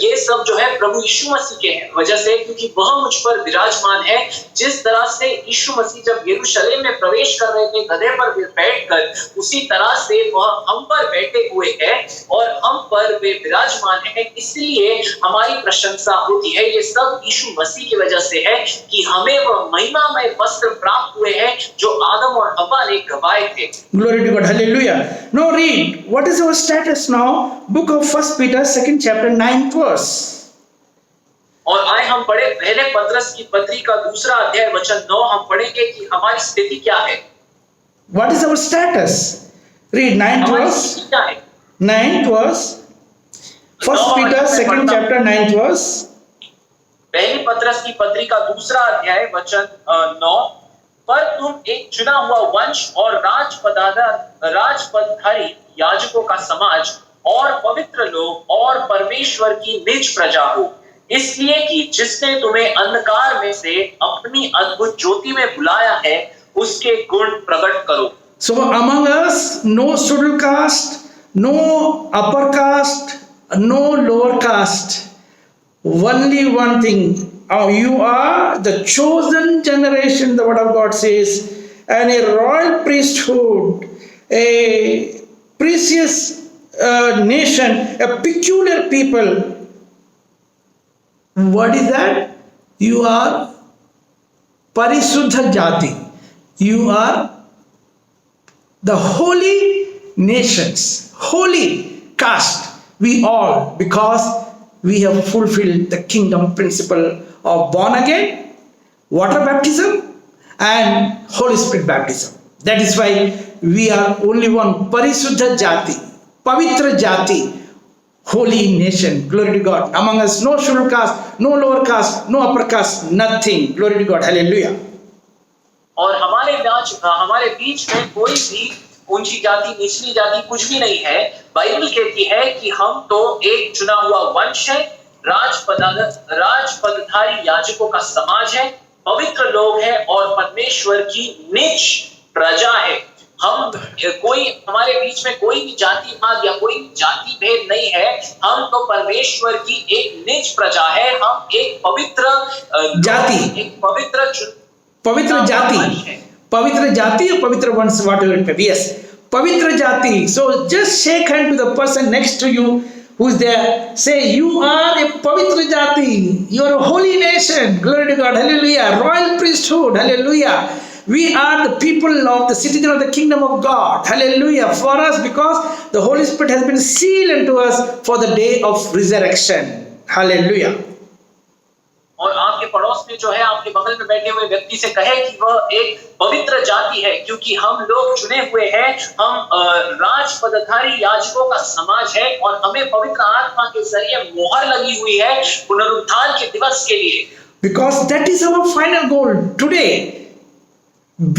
Speaker 2: ये सब जो है प्रभु यीशु मसीह के वजह से, क्योंकि वह मुझ पर विराजमान है। जिस तरह से यीशु मसीह जब यरूशलेम में प्रवेश कर रहे थे गधे पर बैठकर, उसी तरह से वह हम पर बैठे हुए हैं और हम पर वे विराजमान है, इसलिए हमारी प्रशंसा होती है। ये सब यीशु मसीह की वजह से है कि हमें वह महिमामय वस्त्र प्राप्त हुए हैं जो आदम और हव्वा ने गवाए थे।
Speaker 4: Glory to God. Hallelujah. Now read, what is our status now? Book of 1 Peter 2nd chapter 9th verse.
Speaker 2: और आए हम पढ़े पहले पतरस की पत्री का 2 अध्याय वचन 9। हम पढ़ेंगे कि हमारी स्थिति क्या है।
Speaker 4: What is our status? Read 9th
Speaker 2: हमारी
Speaker 4: verse.
Speaker 2: स्थिति क्या है?
Speaker 4: 9th verse. 1 Peter 2nd chapter 9th verse.
Speaker 2: पहली पतरस की पत्री का 2 अध्याय वचन 9। पर तुम एक चुना हुआ वंश और राजपदधारी याजकों का समाज और पवित्र लोग और परमेश्वर की निज प्रजा हो, इसलिए कि जिसने तुम्हें अंधकार में से अपनी अद्भुत ज्योति में बुलाया है उसके गुण प्रकट करो।
Speaker 4: So among us, no scheduled caste, no upper caste, no lower caste. Only one thing. You are the chosen generation, the word of God says, and a royal priesthood, a precious nation, a peculiar people. What is that? You are Parisuddha Jati. You are the holy nations, holy caste. We all, because we have fulfilled the kingdom principle of born again, water baptism and Holy Spirit baptism. That is why we are only one Parisuddha Jati, Pavitra Jati, holy nation. Glory to God. Among us no scheduled caste, no lower caste, no upper caste, nothing. Glory to God. Hallelujah.
Speaker 2: और हमारे बीच में कोई भी ऊंची जाति निचली जाति कुछ भी नहीं है। बाइबल कहती है कि हम तो एक चुना हुआ वंश है, राजपदधारी याजकों का समाज है, पवित्र लोग हैं और परमेश्वर की निज प्रजा है। हमारे बीच में कोई भी जाति भाग या कोई जाति भेद नहीं है। हम तो परमेश्वर की एक निज प्रजा है। हम एक पवित्र
Speaker 4: जाति,
Speaker 2: एक पवित्र
Speaker 4: जाति और पवित्र वंश, whatever. Yes, पवित्र जाति. So just shake hand to the person next to you who is there. Say, you are a pavitra jati. You are a holy nation. Glory to God. Hallelujah. Royal priesthood. Hallelujah. We are the people of the citizen of the kingdom of God. Hallelujah. For us, because the Holy Spirit has been sealed unto us for the day of resurrection. Hallelujah.
Speaker 2: और आपके पड़ोस में जो है, आपके बगल में बैठे हुए व्यक्ति से कहे कि वह एक पवित्र जाति है, क्योंकि हम लोग चुने हुए हैं। हम राजपदधारी याजकों का समाज है और हमें पवित्र आत्मा के जरिए मोहर लगी हुई है पुनरुत्थान के दिवस के लिए।
Speaker 4: Because that is our final goal today.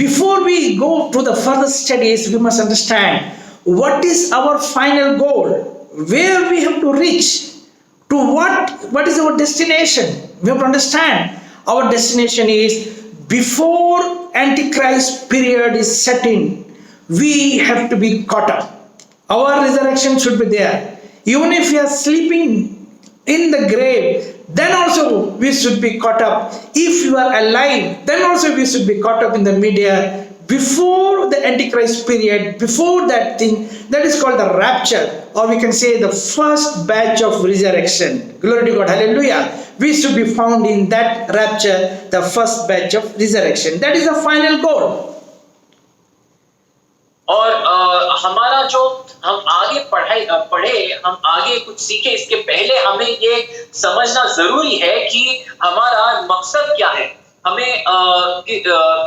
Speaker 4: Before we go to the further studies, we must understand what is our final goal, where we have to reach, to what is our destination. We have to understand our destination is before Antichrist period is set in, we have to be caught up. Our resurrection should be there. Even if we are sleeping in the grave, then also we should be caught up. If you are alive, then also we should be caught up in the media before the Antichrist period, before that thing. That is called the rapture, or we can say the first batch of resurrection. Glory to God. Hallelujah. We should be found in that rapture, the first batch of resurrection. That is the final goal.
Speaker 2: और हमारा जो हम आगे पढ़े, हम आगे कुछ सीखे, इसके पहले हमें ये समझना जरूरी है कि हमारा मकसद क्या है। हमें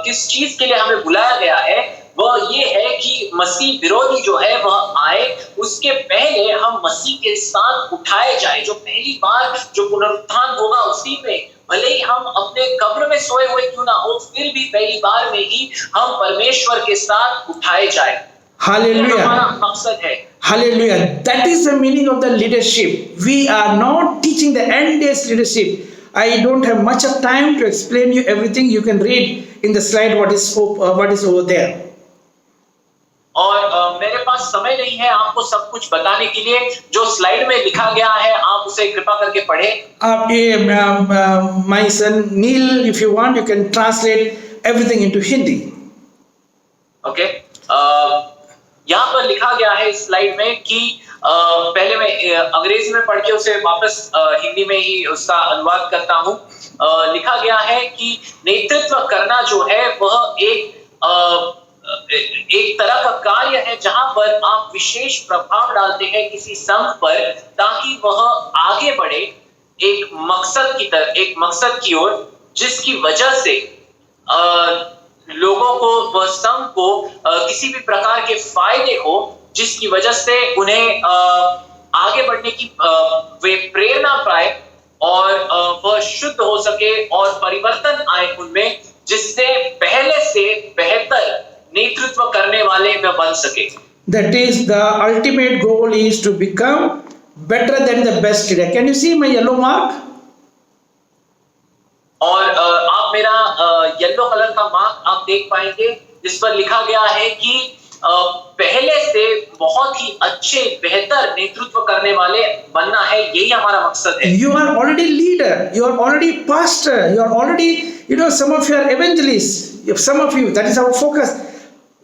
Speaker 2: किस चीज के लिए हमें बुलाया गया है। वह ये है कि मसीह विरोधी जो है वह आए, उसके पहले हम मसीह के साथ उठाए जाए। जो पहली बार जो पुनरुत्थान होगा उसी में, भले ही हम अपने कब्र में सोए हुए क्यों ना हो, फिर भी पहली बार में ही हम परमेश्वर के साथ उठाए जाए।
Speaker 4: हालेलुया।
Speaker 2: हमारा मकसद है।
Speaker 4: Hallelujah. That is the meaning of the leadership. We are not teaching the end days leadership. I don't have much of time to explain you everything. You can read in the slide what is over there.
Speaker 2: और मेरे पास समय नहीं है आपको सब कुछ बताने के लिए। जो स्लाइड में लिखा गया है आप उसे कृपा करके पढ़ें।
Speaker 4: My son Neil, if you want, you can translate everything into Hindi.
Speaker 2: Okay, यहाँ पर लिखा गया है इस स्लाइड में कि पहले मैं अंग्रेजी में पढ़ के उसे वापस हिंदी में ही उसका अनुवाद करता हूँ। लिखा गया है कि नेतृत्व करना जो है वह एक तरह का कार्य है जहां पर आप विशेष प्रभाव डालते हैं किसी संघ पर ताकि वह आगे बढ़े एक मकसद की ओर, जिसकी वजह से लोगों को वह संघ को किसी भी प्रकार के फायदे हो, जिसकी वजह से उन्हें आगे बढ़ने की वे प्रेरणा पाए और वह शुद्ध हो सके और परिवर्तन आए उनमें, जिससे पहले से बेहतर नेतृत्व करने वाले में बन सके।
Speaker 4: That is the ultimate goal, is to become better than the best leader. Can you see my yellow mark?
Speaker 2: और आप मेरा येलो कलर का मार्क आप देख पाएंगे जिस पर लिखा गया है कि पहले से बहुत ही अच्छे बेहतर नेतृत्व करने वाले बनना है, यही हमारा मकसद है।
Speaker 4: You are already leader, you are already pastor, you are already, some of you are evangelists, some of you, that is our focus.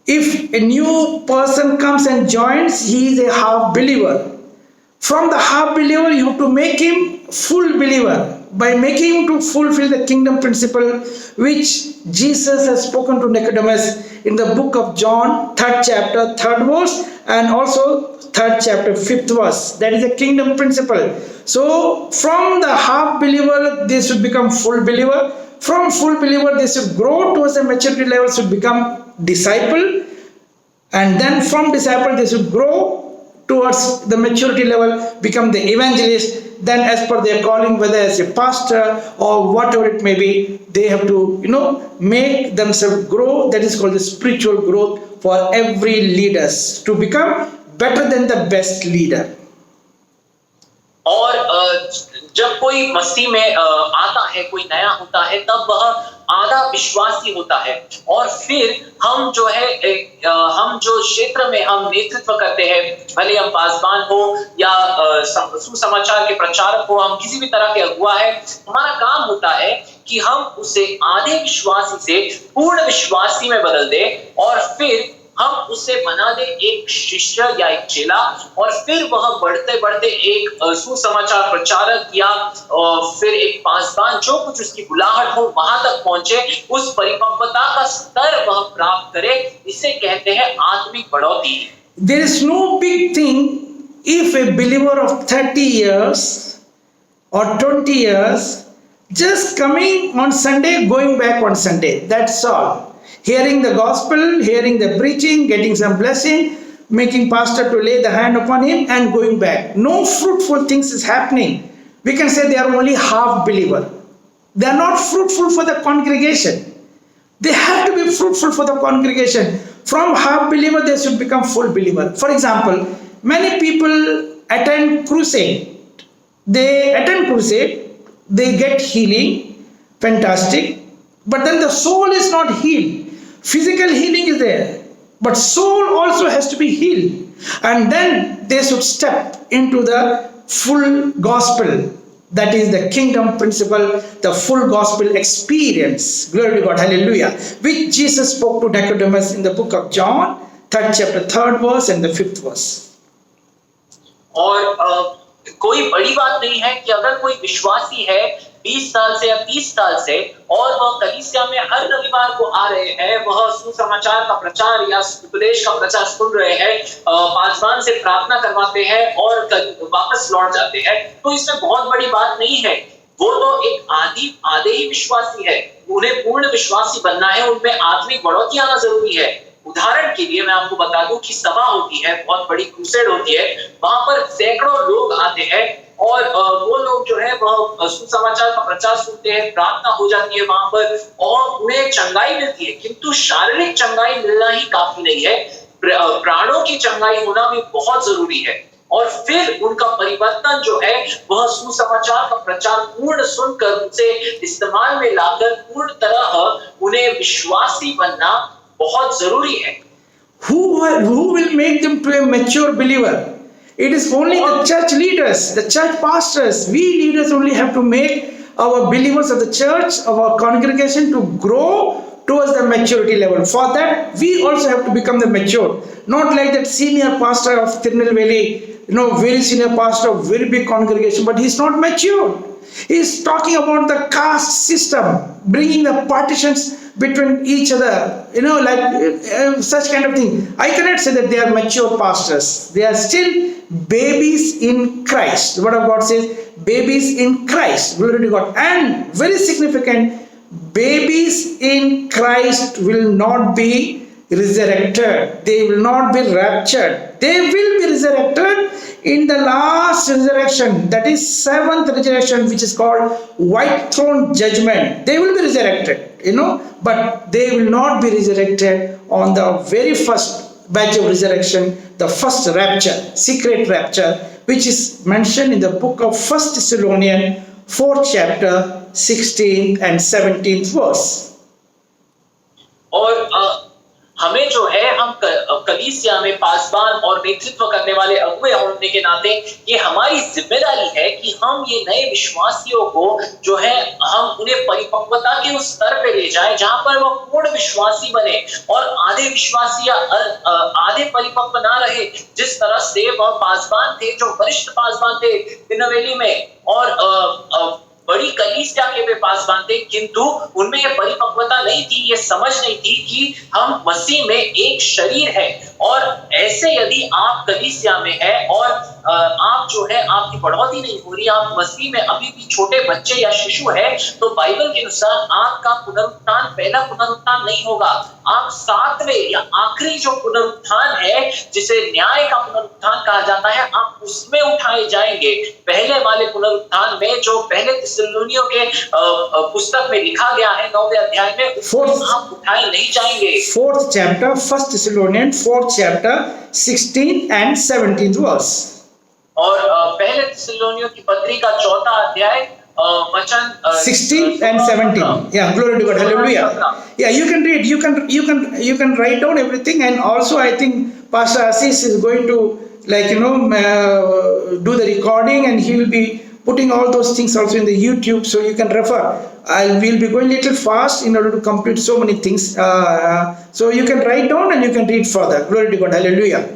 Speaker 4: If a new person comes and joins, he is a half believer. From the half believer, you have to make him full believer by making him to fulfill the kingdom principle which Jesus has spoken to Nicodemus in the book of John, 3rd chapter, 3rd verse, and also 3rd chapter, 5th verse. That is the kingdom principle. So from the half believer, they should become full believer. From full believer, they should grow towards the maturity level, should become disciple, and then from disciple they should grow towards the maturity level, become the evangelist. Then as per their calling, whether as a pastor or whatever it may be, they have to make themselves grow. That is called the spiritual growth for every leaders, to become better than the best leader.
Speaker 2: और जब कोई मसीह में आता है, कोई नया होता है, तब वह आधा विश्वासी होता है और फिर हम जो क्षेत्र में हम नेतृत्व करते हैं, भले हम पासबान हो या सुसमाचार के प्रचारक हो, हम किसी भी तरह के अगुआ है, हमारा काम होता है कि हम उसे आधे विश्वासी से पूर्ण विश्वासी में बदल दें और फिर हम उसे बना दे एक शिष्य या एक चेला, और फिर वह बढ़ते बढ़ते एक सुसमाचार प्रचारक या फिर एक पासबान, जो कुछ उसकी बुलाहट हो वहां तक पहुंचे, उस परिपक्वता का स्तर वह प्राप्त करे। इसे कहते हैं आत्मिक बढ़ोतरी।
Speaker 4: There is no big thing if a believer of 30 years or 20 years just coming on Sunday, going back on Sunday. That's all. Hearing the gospel, hearing the preaching, getting some blessing, making pastor to lay the hand upon him and going back. No fruitful things is happening. We can say they are only half believer. They are not fruitful for the congregation. They have to be fruitful for the congregation. From half believer, they should become full believer. For example, many people attend crusade. They get healing, fantastic, but then the soul is not healed. Physical healing is there, but soul also has to be healed, and then they should step into the full gospel. That is the kingdom principle, the full gospel experience. Glory to God, hallelujah, which Jesus spoke to Nicodemus in the book of John, 3rd chapter, 3rd verse and the 5th verse.
Speaker 2: और कोई बड़ी बात नहीं है कि अगर कोई विश्वासी है 20 साल से या 30 साल से और वह कलीसिया में हर रविवार को आ रहे हैं, वह सुसमाचार का प्रचार या उपदेश का प्रचार सुन रहे हैं, पासवान से प्रार्थना करवाते हैं और वापस लौट जाते हैं, तो इसमें बहुत बड़ी बात नहीं है। वो तो एक आधे ही विश्वासी है, उन्हें पूर्ण विश्वासी बनना है, उनमें आत्मिक बढ़ोतरी आना जरूरी है। उदाहरण के लिए मैं आपको बता दूं कि सभा होती है, बहुत बड़ी क्रूसेड होती है, वहां पर सैकड़ों लोग आते हैं और वो लोग जो है वह सुसमाचार का प्रचार सुनते हैं, प्रार्थना हो जाती है वहां पर और उन्हें चंगाई मिलती है, किंतु शारीरिक चंगाई मिलना ही काफी नहीं है। प्राणों की चंगाई होना भी बहुत जरूरी है, और फिर उनका परिवर्तन जो है वह सुसमाचार का प्रचार पूर्ण सुनकर उसे इस्तेमाल में लाकर पूर्ण तरह उन्हें विश्वासी बनना बहुत जरूरी है।
Speaker 4: Who will make them to a mature believer? It is only the church leaders, the church pastors. We leaders only have to make our believers of the church, of our congregation to grow towards the maturity level. For that, we also have to become the mature. Not like that senior pastor of Tirunelveli, very senior pastor of very big congregation, but he's not mature. He's talking about the caste system, bringing the partitions between each other, such kind of thing. I cannot say that they are mature pastors. They are still babies in Christ. The word of God says, babies in Christ. Glory to God. And very significant, babies in Christ will not be resurrected. They will not be raptured. They will be resurrected in the last resurrection, that is seventh resurrection, which is called white throne judgment. They will be resurrected, but they will not be resurrected on the very first batch of resurrection, the first rapture, secret rapture, which is mentioned in the book of 1 Thessalonians 4th chapter 16 and 17th verse.
Speaker 2: और हमें जो है, हम कलीसिया में पासबान और नेतृत्व करने वाले अगुवे होने के नाते ये हमारी जिम्मेदारी है कि हम ये नए विश्वासियों को जो है हम उन्हें परिपक्वता के उस स्तर पे ले जाएं जहां पर वो पूर्ण विश्वासी बने, और आधे विश्वासी या आधे परिपक्व ना रहे, जिस तरह से वह पासबान थे जो वरिष्ठ पासबान थे तिरुनेलवेली में, और बड़ी कलीसिया के वे पासबान थे, किंतु उनमें यह परिपक्वता नहीं थी, ये समझ नहीं थी कि हम मसीह में एक शरीर है। और ऐसे यदि आप कलीसिया में है और आप जो है आपकी बढ़ोतरी नहीं हो रही, आप मसीह में अभी भी छोटे बच्चे या शिशु है, तो बाइबल के अनुसार आपका पुनरुत्थान पहला पुनरुत्थान नहीं होगा, आप सातवें या आखिरी जो पुनरुत्थान है जिसे न्याय का पुनरुत्थान कहा जाता है, आप उसमें उठाए जाएंगे। पहले वाले पुनरुत्थान में जो पहले थिस्सलुनीकियों के पुस्तक में लिखा गया है 9वें अध्याय में, उसमें आप उठाए नहीं जाएंगे।
Speaker 4: 4th chapter 1 Thessalonians 4th chapter 16 and 17th verse.
Speaker 2: और पहले थिस्सलुनीकियों की पत्री का 4था अध्याय वचन
Speaker 4: 16 and 17. Yeah, glory to God. Hallelujah. Yeah, you can read. You can write down everything, and also I think Pastor Ashish is going to do the recording, and he will be putting all those things also in the YouTube, so you can refer. I will be going a little fast in order to complete so many things. So you can write down and you can read further. Glory to God. Hallelujah.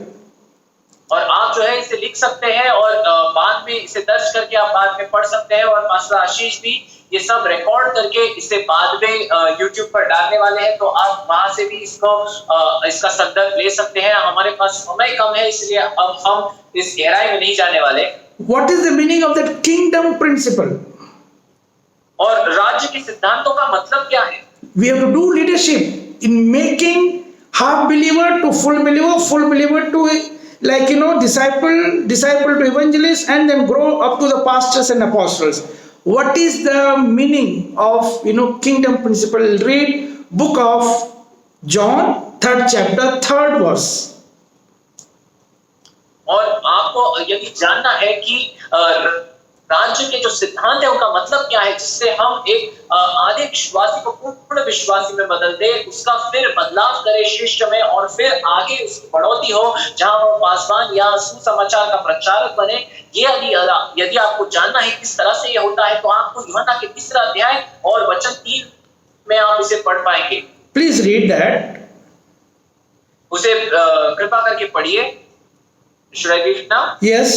Speaker 2: और आप जो है इसे लिख सकते हैं और बाद में इसे दर्ज करके आप बाद में पढ़ सकते हैं, और पास्टर आशीष भी ये सब रिकॉर्ड करके इसे बाद में YouTube पर डालने वाले हैं, तो आप वहां से भी इसका संदर्भ ले सकते हैं। हमारे पास समय कम है, इसलिए अब हम इस गहराई में नहीं जाने वाले।
Speaker 4: What is the meaning of that kingdom principle?
Speaker 2: और राज्य के सिद्धांतों का मतलब क्या है?
Speaker 4: We have to do leadership in making half believer to full believer to disciple to evangelist, and then grow up to the pastors and apostles. What is the meaning of kingdom principle? Read book of John 3rd chapter 3rd verse.
Speaker 2: और आपको यदि जानना है कि राज्य के जो सिद्धांत है उनका मतलब क्या है, जिससे हम एक आधे विश्वासी को पूर्ण विश्वासी में बदल दे, उसका फिर बदलाव करे शिष्य में, और फिर आगे उसकी बढ़ोतरी हो जहां वो पासवान या सुसमाचार का प्रचारक बने। ये यदि आपको जानना है किस तरह से ये होता है, तो आपको यूहन्ना के 3रा अध्याय और वचन 3 में आप इसे पढ़ पाएंगे।
Speaker 4: Please read that.
Speaker 2: उसे कृपा करके पढ़िए। Should I read it now?
Speaker 4: Yes.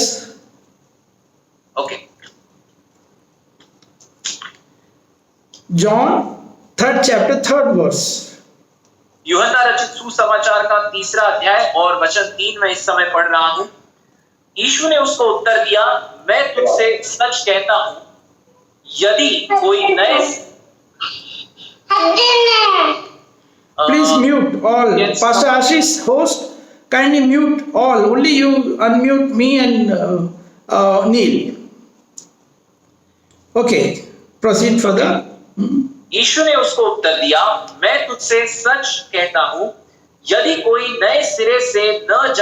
Speaker 2: Okay.
Speaker 4: John 3rd chapter 3rd verse.
Speaker 2: यूहन्ना रचित सुसमाचार का 3रा अध्याय और वचन 3 में इस समय पढ़ रहा हूं। यीशु ने उसको उत्तर दिया, मैं तुझसे सच कहता हूं, यदि कोई नए
Speaker 4: Please mute all.
Speaker 2: Yes.
Speaker 4: Pastor Ashish, host, kindly mute all. Only you unmute me and Neil. Okay, proceed further.
Speaker 2: यीशु ने उसको उत्तर दिया, मैं तुझसे सच कहता हूं, यदि कोई नए सिरे से न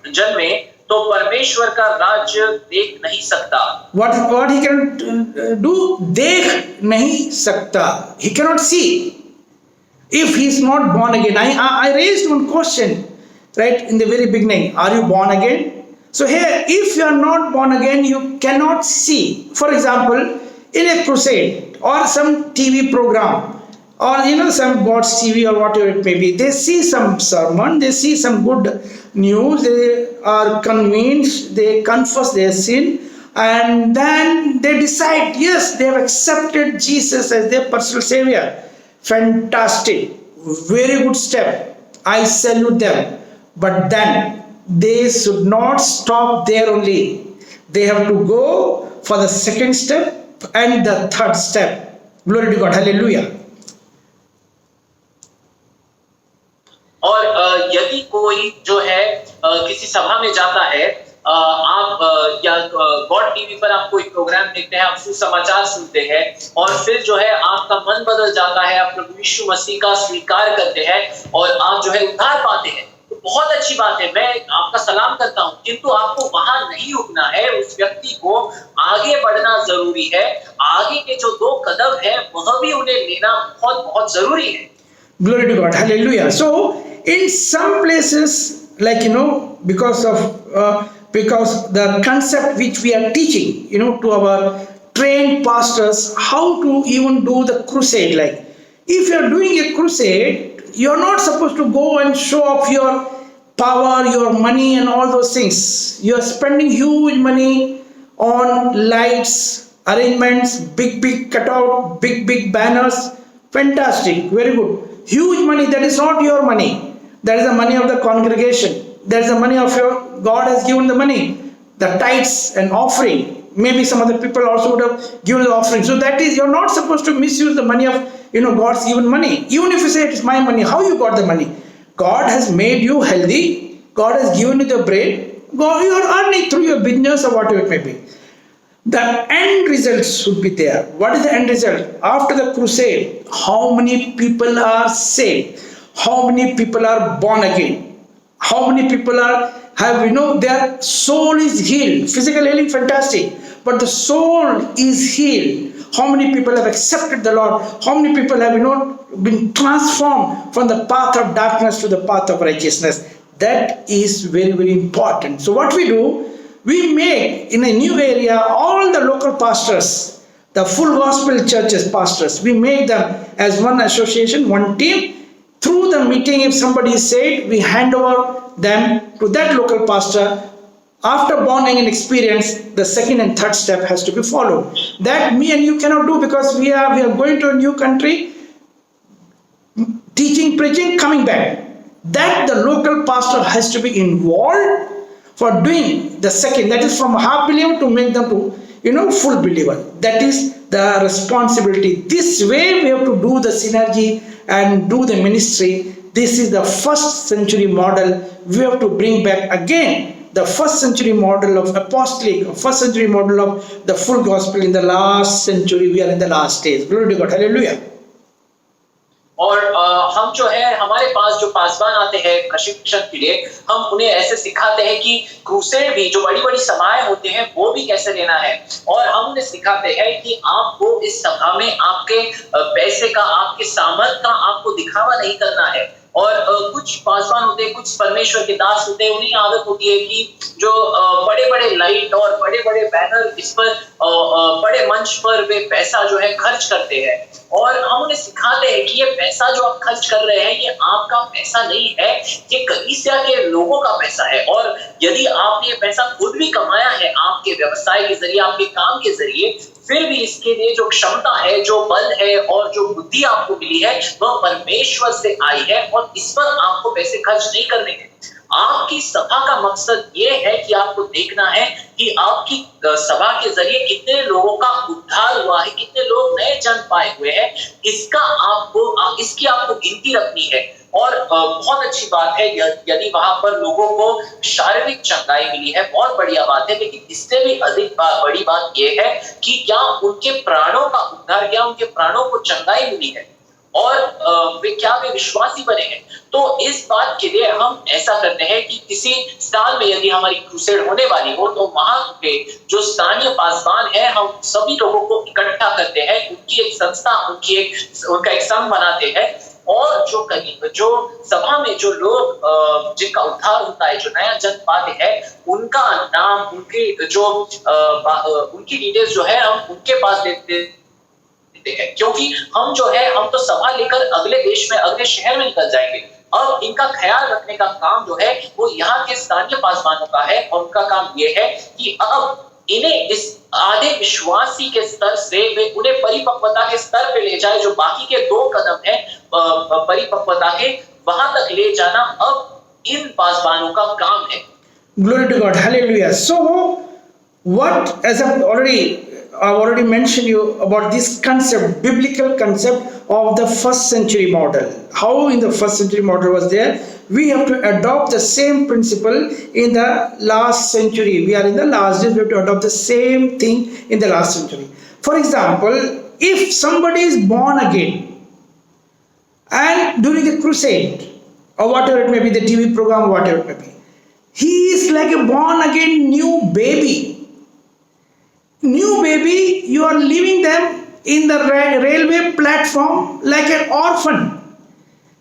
Speaker 2: जन्मे तो परमेश्वर का राज्य देख नहीं सकता।
Speaker 4: What he can do? देख नहीं सकता. He cannot see if he is not born again. I raised one question right in the very beginning. Are you born again? So here, if you are not born again, you cannot see. For example, in a crusade or some TV program, or some God's TV or whatever it may be, they see some sermon, they see some good news, they are convinced, they confess their sin, and then they decide, yes, they have accepted Jesus as their personal savior. Fantastic, very good step, I salute them. But then they should not stop there only. They have to go for the second step and the third step. Glory to God, hallelujah.
Speaker 2: और यदि कोई जो है किसी सभा में जाता है, आप या गॉड टीवी पर आप कोई प्रोग्राम देखते हैं, आप सुसमाचार सुनते हैं और फिर जो है आपका मन बदल जाता है, आप प्रभु यीशु मसीह का स्वीकार करते हैं और आप जो है उद्धार पाते हैं, तो बहुत अच्छी बात है, मैं आपका सलाम करता हूं। किंतु आपको वहां नहीं रुकना है, उस व्यक्ति को आगे बढ़ना जरूरी है। आगे के जो 2 कदम है वह भी उन्हें लेना बहुत बहुत जरूरी है।
Speaker 4: Glory to God, hallelujah. So in some places, like because the concept which we are teaching to our trained pastors, how to even do the crusade. Like if you are doing a crusade, you are not supposed to go and show off your power, your money and all those things. You are spending huge money on lights, arrangements, big cutout, big banners. Fantastic, very good. Huge money, that is not your money. That is the money of the congregation. That is the money of your, God has given the money. The tithes and offering. Maybe some other people also would have given the offering. So that is, you're not supposed to misuse the money of, God's given money. Even if you say it is my money, how you got the money? God has made you healthy. God has given you the bread. God, you are earning through your business or whatever it may be. The end result should be there. What is the end result? After the crusade, how many people are saved? How many people are born again? How many people have, their soul is healed. Physical healing, fantastic. But the soul is healed. How many people have accepted the Lord? How many people have, been transformed from the path of darkness to the path of righteousness? That is very, very important. So what we do, we make in a new area all the local pastors, the full gospel churches pastors, we make them as one association, one team. Through the meeting, if somebody is saved, we hand over them to that local pastor. After born again experience, the second and third step has to be followed. That me and you cannot do because we are going to a new country, teaching, preaching, coming back. That the local pastor has to be involved for doing the second, that is from a half believer to make them to full believer. That is the responsibility. This way we have to do the synergy and do the ministry. This is the first century model. We have to bring back again the first century model of apostolic, first century model of the full gospel in the last century. We are in the last days. Glory to God, hallelujah.
Speaker 2: और हम जो है हमारे पास जो पासवान आते हैं प्रशिक्षण के लिए, हम उन्हें ऐसे सिखाते हैं कि क्रूसेड भी जो बड़ी बड़ी सभाएं होती हैं वो भी कैसे लेना है, और हम उन्हें सिखाते हैं कि आपको इस सभा में आपके पैसे का, आपके सामर्थ का आपको दिखावा नहीं करना है। और कुछ पासवान होते हैं, कुछ परमेश्वर के दास होते हैं, उन्हें आदत होती है कि जो बड़े बड़े लाइट और बड़े बड़े बैनर, इस पर बड़े मंच पर वे पैसा जो है खर्च करते हैं, और हम उन्हें सिखाते हैं कि ये पैसा जो आप खर्च कर रहे हैं ये आपका पैसा नहीं है, ये कलीसिया के लोगों का पैसा है। और यदि आपने ये पैसा खुद भी कमाया है आपके व्यवसाय के जरिए, आपके काम के जरिए, फिर भी इसके लिए जो क्षमता है, जो बल है और जो बुद्धि आपको मिली है वह परमेश्वर से आई है, और इस पर आपको पैसे खर्च नहीं करने हैं। आपकी सभा का मकसद ये है कि आपको देखना है कि आपकी सभा के जरिए कितने लोगों का उद्धार हुआ है, कितने लोग नए जन्म पाए हुए हैं, इसकी आपको गिनती रखनी है। और बहुत अच्छी बात है यदि वहां पर लोगों को शारीरिक चंगाई मिली है, बहुत बढ़िया बात है, लेकिन इससे भी अधिक बड़ी बात यह है कि क्या उनके प्राणों का उद्धार, क्या उनके प्राणों को चंगाई मिली है। और वे विश्वासी बने हैं। तो इस बात के लिए हम ऐसा करते हैं कि किसी साल में यदि हमारी क्रूसेड होने वाली हो तो वहां के जो स्थानीय पासवान है हम सभी लोगों को इकट्ठा करते हैं, उनकी एक संस्था, उनका एक संघ बनाते हैं, और जो सभा में जो लोग जिनका उद्धार होता है, जो नया जन्म पाते हैं, उनका नाम, उनकी डिटेल्स जो है हम उनके पास देते हैं, क्योंकि हम तो सभा लेकर अगले देश में, अगले शहर में निकल जाएंगे। अब इनका ख्याल रखने का काम जो है वो यहाँ के स्थानीय पासवानों का है, और उनका काम ये है कि अब इन्हें इस आधे विश्वासी के स्तर से वे उन्हें परिपक्वता के स्तर पे ले जाए, जो बाकी के 2 कदम है परिपक्वता के, वहां तक ले जाना अब इन पासवानों का काम है।
Speaker 4: Glory to God. Hallelujah. So, what, as I've already mentioned you about this concept, biblical concept of the first century model. How in the first century model was there, we have to adopt the same principle in the last century. We are in the last days, we have to adopt the same thing in the last century. For example, if somebody is born again, and during the crusade, or whatever it may be, the TV program, whatever it may be, he is like a born again new baby. New baby, you are leaving them in the railway platform like an orphan.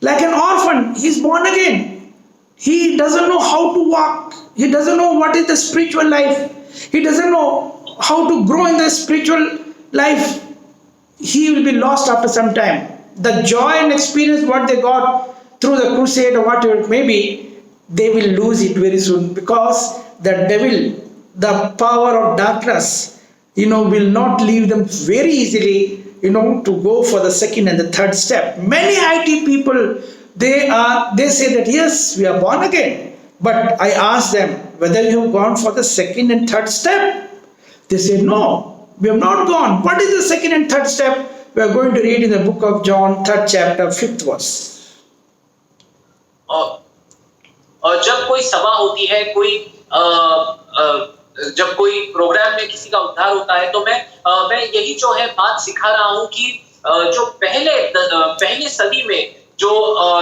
Speaker 4: Like an orphan, he is born again. He doesn't know how to walk. He doesn't know what is the spiritual life. He doesn't know how to grow in the spiritual life. He will be lost after some time. The joy and experience what they got through the crusade or whatever it may be, they will lose it very soon, because the devil, the power of darkness, will not leave them very easily, to go for the second and the third step. Many IT people, they say that yes, we are born again. But I ask them whether you have gone for the second and third step. They say no, we have not gone. What is the second and third step? We are going to read in the book of John, 3rd chapter, 5th verse.
Speaker 2: और जब कोई सभा होती है, जब कोई programme में किसी का उद्धार होता है, तो मैं यही जो है बात सिखा रहा हूँ कि जो पहले सदी में जो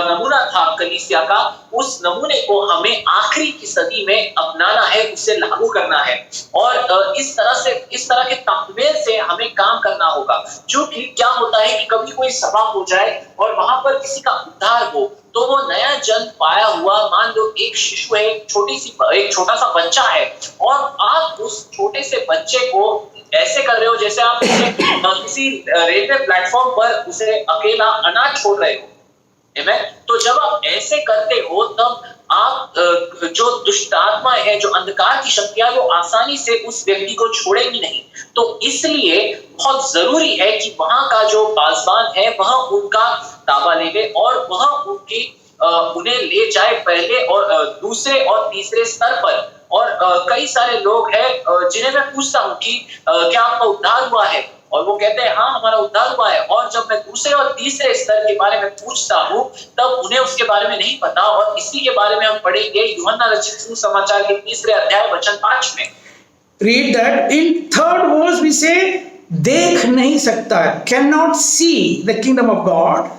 Speaker 2: नमूना था कलीसिया का, उस नमूने को हमें आखिरी की सदी में अपनाना है, उसे लागू करना है, और इस तरह के तालमेल से हमें काम करना होगा। क्योंकि क्या होता है कि कभी कोई सभा हो जाए और वहां पर किसी का उद्धार हो, तो वो नया जन्म पाया हुआ, मान लो एक शिशु है, एक छोटा सा बच्चा है, और आप उस छोटे से बच्चे को ऐसे कर रहे हो जैसे आप किसी रेलवे प्लेटफॉर्म पर उसे अकेला अनाथ छोड़ रहे हो। तो जब आप ऐसे करते हो, तब आप जो दुष्ट आत्मा है, जो अंधकार की शक्तियां, वो आसानी से उस व्यक्ति को छोड़ेगी नहीं। तो इसलिए बहुत जरूरी है कि वहां का जो पासवान है वह उनका ताबा ले ले, और वह उन्हें ले जाए पहले और दूसरे और तीसरे स्तर पर। और कई सारे लोग हैं जिन्हें मैं पूछता हूँ कि क्या आपका उद्धार हुआ है, और वो कहते हैं हाँ हमारा उद्धार हुआ है, और जब मैं दूसरे और तीसरे स्तर के बारे में पूछता हूँ तब उन्हें उसके बारे में नहीं पता। और इसी के बारे में हम पढ़ेंगे यूहन्ना रचित सुसमाचार के 3 अध्याय वचन 5 में।
Speaker 4: Read that in 3rd verse we say, देख नहीं सकता, cannot see the kingdom of God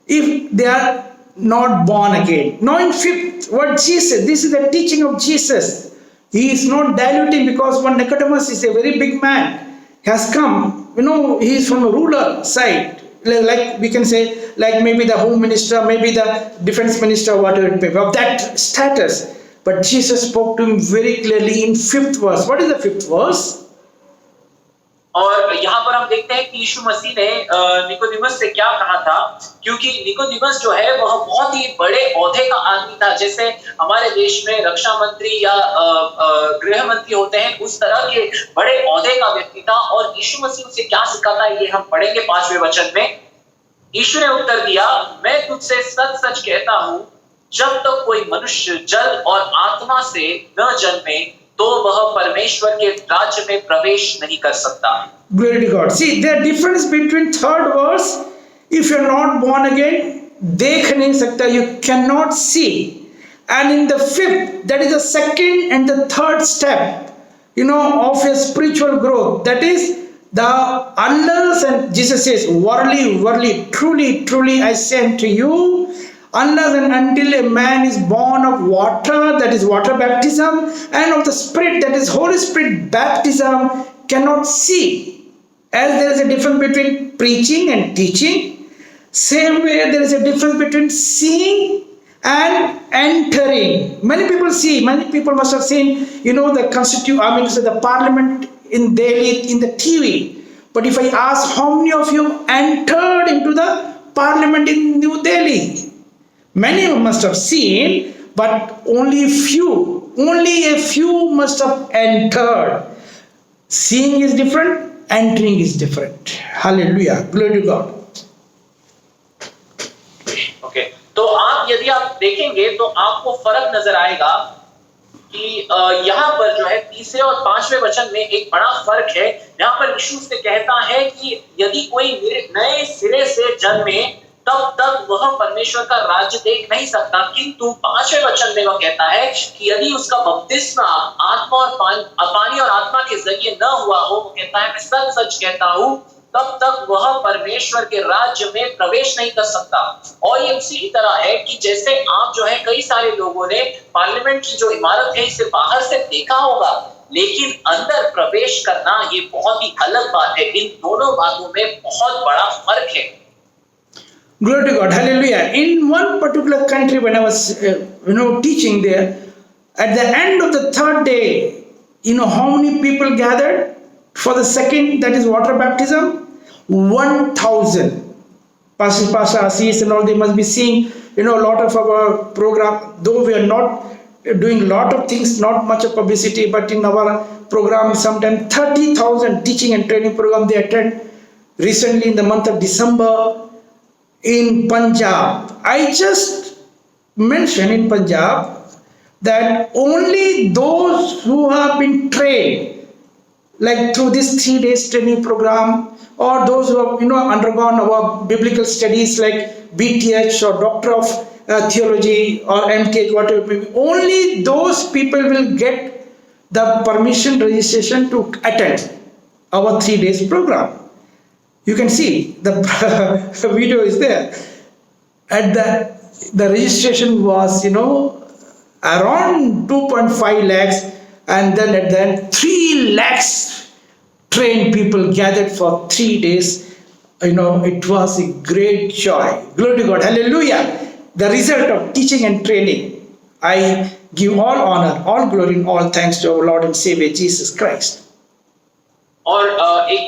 Speaker 4: if they are not born again. Now in 5th, what Jesus, this is the teaching of Jesus. He is not diluting, because one Nicodemus is a very big man, has come, he is from a ruler side, like we can say, like maybe the home minister, maybe the defense minister, whatever it may be, of that status. But Jesus spoke to him very clearly in 5th verse. What is the 5th verse?
Speaker 2: और यहाँ पर हम देखते हैं कि यीशु मसीह ने Nicodemus से क्या कहा था, क्योंकि निकोदेमस जो है वह बहुत ही बड़े ओहदे का आदमी था। जैसे हमारे देश में रक्षा मंत्री या गृह मंत्री होते हैं, उस तरह के बड़े ओहदे का व्यक्ति था। और यीशु मसीह उसे क्या सिखाता है, ये हम पढ़ेंगे 5वें वचन में। यीशु ने उत्तर दिया, मैं तुझसे सच सच कहता हूँ, जब तक कोई मनुष्य जल और आत्मा से न जन्मे तो वह परमेश्वर के राज्य में प्रवेश नहीं कर सकता।
Speaker 4: Glory to God. See, the difference between 3rd verse, if you are not born again, देख नहीं सकता, you cannot see. And in the 5th, that is the 2nd and the 3rd step, of your spiritual growth. That is, Unless, and Jesus says, verily, verily, truly, truly, I say unto you, unless and until a man is born of water, that is water baptism, and of the Spirit, that is Holy Spirit baptism, cannot see. As there is a difference between preaching and teaching, same way there is a difference between seeing and entering. Many people see, many people must have seen, the parliament in Delhi in the TV. But if I ask how many of you entered into the parliament in New Delhi, many of you must have seen, but only a few must have entered. Seeing is different, entering is different. Hallelujah, glory to God.
Speaker 2: Okay, तो यदि आप देखेंगे तो आपको फर्क नजर आएगा कि यहाँ पर जो है तीसरे और पांचवें वचन में एक बड़ा फर्क है। यहाँ पर यीशु से कहता है कि यदि कोई नए सिरे से जन्मे तब तक वह परमेश्वर का राज्य देख नहीं सकता, किंतु पांचवें वचन में वह कहता है कि यदि उसका बपतिस्मा आत्मा और पानी और आत्मा के जरिए न हुआ हो, वो कहता है मैं सच सच कहता हूँ, तब तक वह परमेश्वर के राज्य में प्रवेश नहीं कर सकता। और ये उसी तरह है कि जैसे आप जो है कई सारे लोगों ने पार्लियामेंट की जो इमारत है इसे बाहर से देखा होगा, लेकिन अंदर प्रवेश करना ये बहुत ही अलग बात है। इन दोनों बातों में बहुत बड़ा फर्क है।
Speaker 4: Glory to God, hallelujah. In one particular country, when I was teaching there, at the end of the third day, how many people gathered for the second, that is water baptism? 1,000. Pastor Assis and all, they must be seeing, a lot of our program, though we are not doing a lot of things, not much of publicity, but in our program, sometimes 30,000 teaching and training program they attend. Recently in the month of December in Punjab, I just mentioned in Punjab that only those who have been trained, like through this 3 days training program, or those who have undergone our biblical studies like BTH or Doctor of Theology or MTH, whatever, only those people will get the permission registration to attend our 3 days program. You can see the video is there. At the registration was around 2.5 lakhs, and then at the end 3 lakhs trained people gathered for 3 days. It was a great joy. Glory to God, hallelujah. The result of teaching and training, I give all honor, all glory and all thanks to our Lord and Savior Jesus Christ.
Speaker 2: और एक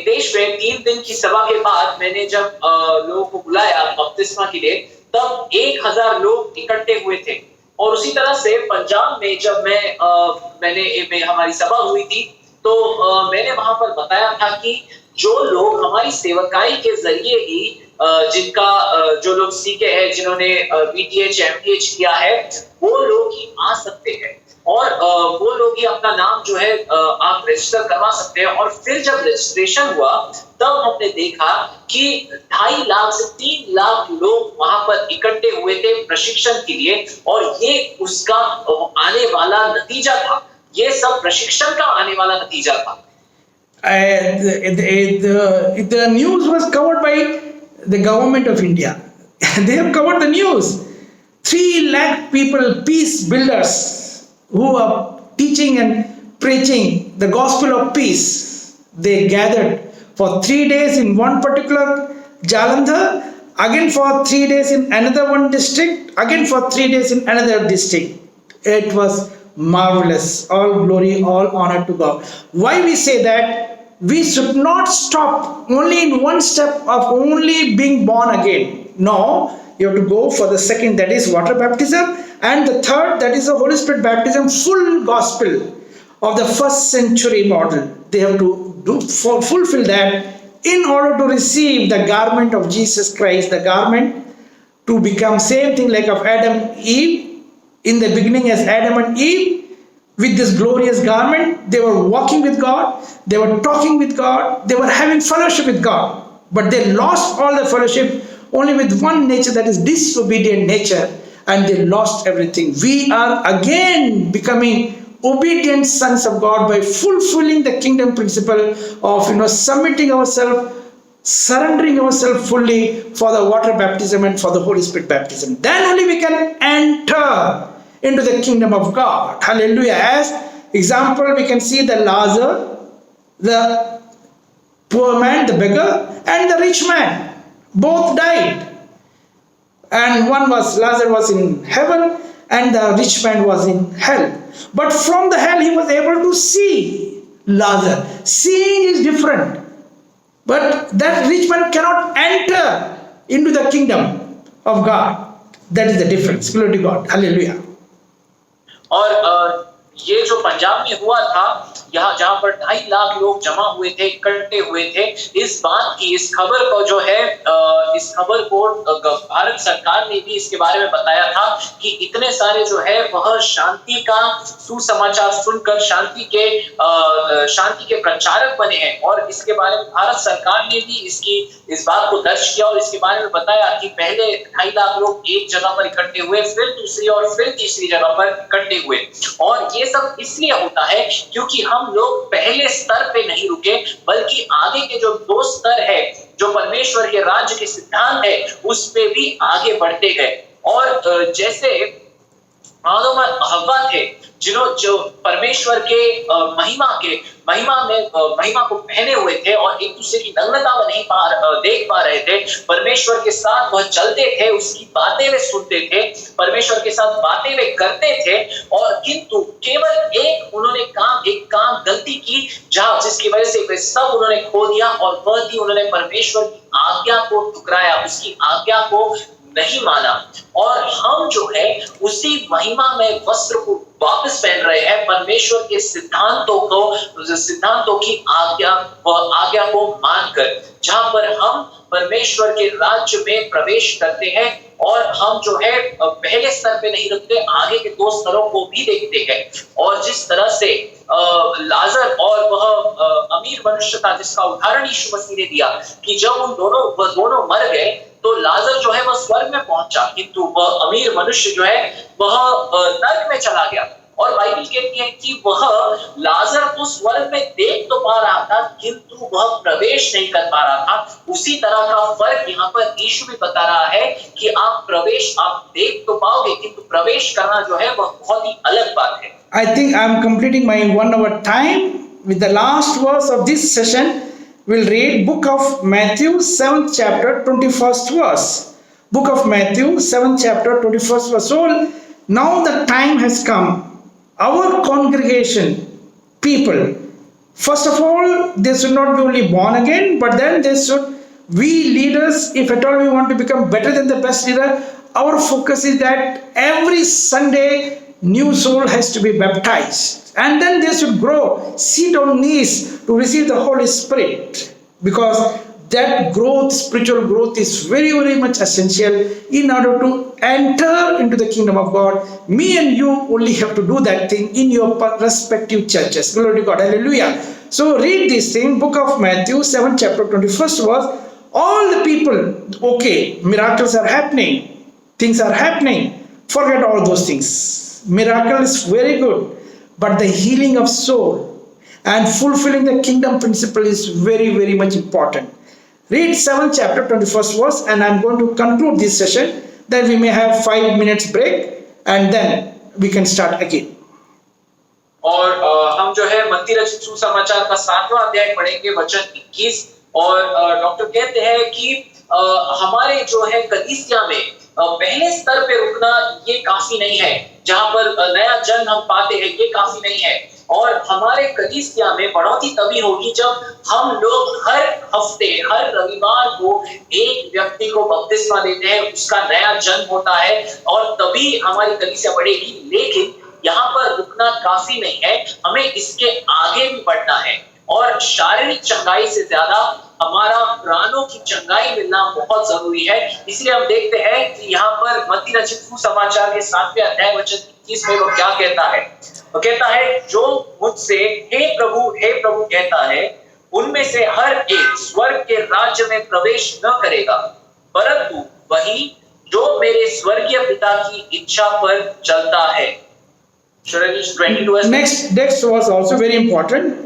Speaker 2: देश में 3 दिन की सभा के बाद मैंने जब लोगों को बुलाया बपतिस्मा के लिए, तब 1000 लोग इकट्ठे हुए थे। और उसी तरह से पंजाब में जब मैंने हमारी सभा हुई थी, तो मैंने वहां पर बताया था कि जो लोग हमारी सेवकाई के जरिए ही जो लोग सीखे हैं, जिन्होंने BTH MTH किया है, वो लोग ही आ सकते हैं और वो लोग ही अपना नाम जो है आप रजिस्टर करवा सकते हैं। और फिर जब रजिस्ट्रेशन हुआ तब हमने देखा कि 2.5 लाख से 3 लाख लोग वहां पर इकट्ठे हुए थे प्रशिक्षण के लिए, और ये उसका आने वाला नतीजा था। ये सब प्रशिक्षण का आने वाला नतीजा था।
Speaker 4: The news was covered by the government of India. They have covered the news. 3 lakh people, peace builders, who are teaching and preaching the gospel of peace. They gathered for 3 days in one particular Jalandhar, again for 3 days in another one district, again for 3 days in another district. It was marvelous. All glory, all honor to God. Why we say that? We should not stop only in one step of only being born again. No, you have to go for the second, that is water baptism, and the third, that is the Holy Spirit baptism, full gospel of the first century model. They have to fulfill that in order to receive the garment of Jesus Christ, the garment to become same thing like of Adam, Eve. In the beginning as Adam and Eve, with this glorious garment, they were walking with God, they were talking with God, they were having fellowship with God. But they lost all the fellowship only with one nature, that is disobedient nature, and they lost everything. We are again becoming obedient sons of God by fulfilling the kingdom principle of submitting ourselves, surrendering ourselves fully for the water baptism and for the Holy Spirit baptism. Then only we can enter into the kingdom of God. Hallelujah. As example, we can see the Lazarus, the poor man, the beggar, and the rich man. Both died. And Lazarus was in heaven and the rich man was in hell. But from the hell he was able to see Lazarus. Seeing is different. But that rich man cannot enter into the kingdom of God. That is the difference. Glory to God. Hallelujah.
Speaker 2: और ये जो पंजाब में हुआ था, यहाँ जहाँ पर 2.5 लाख लोग जमा हुए थे, इकट्ठे हुए थे, इस बात की, इस खबर को जो है, इस खबर को भारत सरकार ने भी इसके बारे में बताया था कि इतने सारे जो है वह शांति का सुसमाचार सुनकर शांति के प्रचारक बने हैं। और इसके बारे में भारत सरकार ने भी इस बात को दर्ज किया और इसके बारे में बताया कि पहले 2.5 लाख लोग एक जगह पर इकट्ठे हुए, फिर दूसरी और फिर तीसरी जगह पर इकट्ठे हुए। और ये सब इसलिए होता है क्योंकि हम लोग पहले स्तर पे नहीं रुके, बल्कि आगे के जो 2 स्तर है, जो परमेश्वर के राज्य के सिद्धांत है, उस पे भी आगे बढ़ते गए। और जैसे आदम और हव्वा थे, जो परमेश्वर के महिमा को पहने हुए थे और एक दूसरे की नग्नता में नहीं देख पा रहे थे, परमेश्वर के साथ वह चलते थे, उसकी बातें वे सुनते थे, परमेश्वर के साथ बातें वे करते थे, और किंतु केवल एक काम गलती की जिसकी वजह से वे सब उन्होंने खो दिया, और वह थी उन्होंने परमेश्वर की आज्ञा को ठुकराया, उसकी आज्ञा को नहीं माना। और हम जो है उसी महिमा में वस्त्र को वापस पहन रहे हैं, परमेश्वर के सिद्धांतों की आज्ञा को मानकर, जहां पर हम परमेश्वर के राज्य में प्रवेश करते हैं। और हम जो है पहले स्तर पे नहीं रुकते, आगे के 2 स्तरों को भी देखते हैं। और जिस तरह से लाजर और वह अमीर मनुष्य था, जिसका उदाहरण यीशु मसीह ने दिया कि जब वह दोनों मर गए, तो लाजर जो है वह स्वर्ग में पहुंचा, किंतु वह अमीर मनुष्य जो है वह नरक में चला गया। और बाइबल कहती है कि वह लाजर को स्वर्ग में देख तो पा रहा था, किंतु वह प्रवेश नहीं कर पा रहा था। उसी तरह का फर्क यहाँ पर यीशु भी बता रहा है कि आप देख तो पाओगे, किंतु प्रवेश करना जो है वह बहुत ही अलग बात है।
Speaker 4: I think I am completing my 1 hour time with the last verse of this session. We'll read book of Matthew 7th chapter 21st verse. Book of Matthew 7th chapter 21st verse. So now the time has come. Our congregation people, first of all, they should not be only born again, but then we leaders, if at all we want to become better than the best leader, our focus is that every Sunday new soul has to be baptized, and then they should grow, sit on knees to receive the Holy Spirit, because that growth, spiritual growth, is very, very much essential in order to enter into the kingdom of God. Me and you only have to do that thing in your respective churches. Glory to God. Hallelujah. So read this thing, book of Matthew 7 chapter 21st verse. All the people, okay, miracles are happening, things are happening, forget all those things. Miracle is very good, but the healing of soul and fulfilling the kingdom principle is very, very much important. Read 7th chapter 21st verse, and I'm going to conclude this session. Then we may have 5 minutes break, and then we can start again.
Speaker 2: और हम जो है मत्ती रचित सुसमाचार का 7वां अध्याय पढ़ेंगे, वचन 21। और डॉक्टर कहते हैं कि हमारे जो है कलीसिया में पहले स्तर पे रुकना ये काफी नहीं है, जहां पर नया जन्म हम पाते हैं, ये काफी नहीं है। और हमारे कलीसिया में बढ़ोतरी तभी होगी जब हम लोग हर हफ्ते, हर रविवार को एक व्यक्ति को बपतिस्मा देते हैं, उसका नया जन्म होता है, और तभी हमारी कलीसिया बढ़ेगी। लेकिन यहाँ पर रुकना काफी नहीं है, हमें इसके आगे भी बढ़ना है। और शारीरिक चंगाई से ज्यादा हमारा प्राणों की चंगाई मिलना बहुत जरूरी है। इसलिए हम देखते हैं कि यहाँ पर मत्ती रचित सुसमाचार के 7वें अध्याय वचन 21 में वो क्या कहता है। वो कहता है, जो मुझसे हे प्रभु कहता है, उनमें से हर एक स्वर्ग के राज्य में प्रवेश न करेगा, परंतु वही जो मेरे स्वर्गीय पिता की इच्छा पर चलता है। Should I just 22 as
Speaker 4: Next was also very important.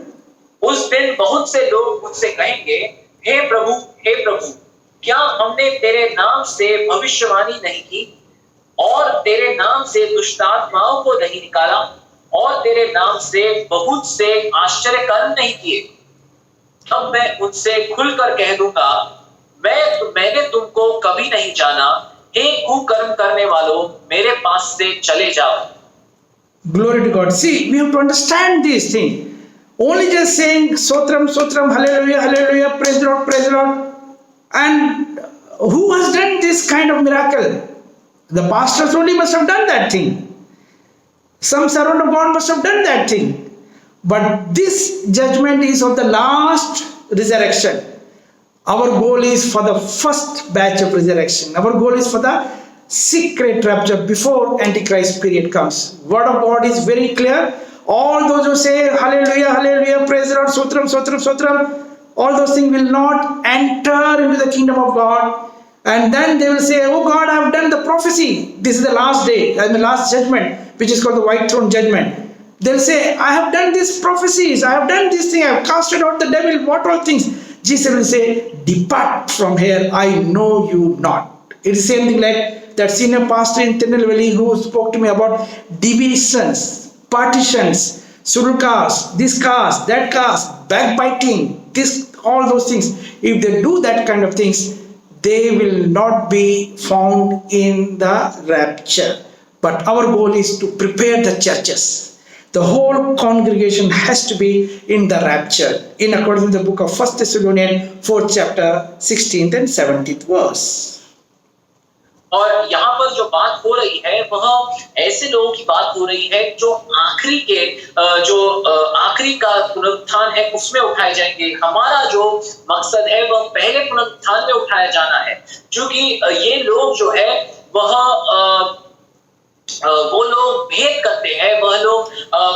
Speaker 2: उस दिन बहुत से लोग मुझसे कहेंगे, हे प्रभु, क्या हमने तेरे नाम से भविष्यवाणी नहीं की और तेरे नाम से दुष्टात्माओं को नहीं निकाला और तेरे नाम से बहुत से आश्चर्य कर्म नहीं किए? तब मैं उनसे खुलकर कह दूंगा, मैंने तुमको कभी नहीं जाना, हे कुकर्म करने वालों, मेरे पास से चले जाओ।
Speaker 4: Glory to God. See, we have to understand these things. Only just saying Sotram, Sotram, Hallelujah, Hallelujah, praise the Lord, praise the Lord. And who has done this kind of miracle? The pastors only must have done that thing. Some servant of God must have done that thing. But this judgment is of the last resurrection. Our goal is for the first batch of resurrection. Our goal is for the secret rapture before Antichrist period comes. Word of God is very clear. All those who say Hallelujah, Hallelujah, praise the Lord, Sotram, Sotram, Sotram, all those things will not enter into the kingdom of God. And then they will say, oh God, I have done the prophecy. This is the last day, and the last judgment, which is called the white throne judgment. They'll say, I have done these prophecies, I have done this thing, I have casted out the devil, what all things. Jesus will say, depart from here, I know you not. It is the same thing like that senior pastor in Tirunelveli who spoke to me about divisions, partitions, scheduled castes, this caste, that caste, backbiting, this, all those things. If they do that kind of things, they will not be found in the rapture. But our goal is to prepare the churches. The whole congregation has to be in the rapture, in accordance with the book of 1 Thessalonians 4th chapter 16th and 17th verse.
Speaker 2: और यहाँ पर जो बात हो रही है वह ऐसे लोगों की बात हो रही है जो आखिरी के आखिरी का पुनरुत्थान है उसमें उठाए जाएंगे। हमारा जो मकसद है वह पहले पुनरुत्थान में उठाया जाना है, क्योंकि ये लोग जो है वह वो लोग भेद करते हैं, वह लोग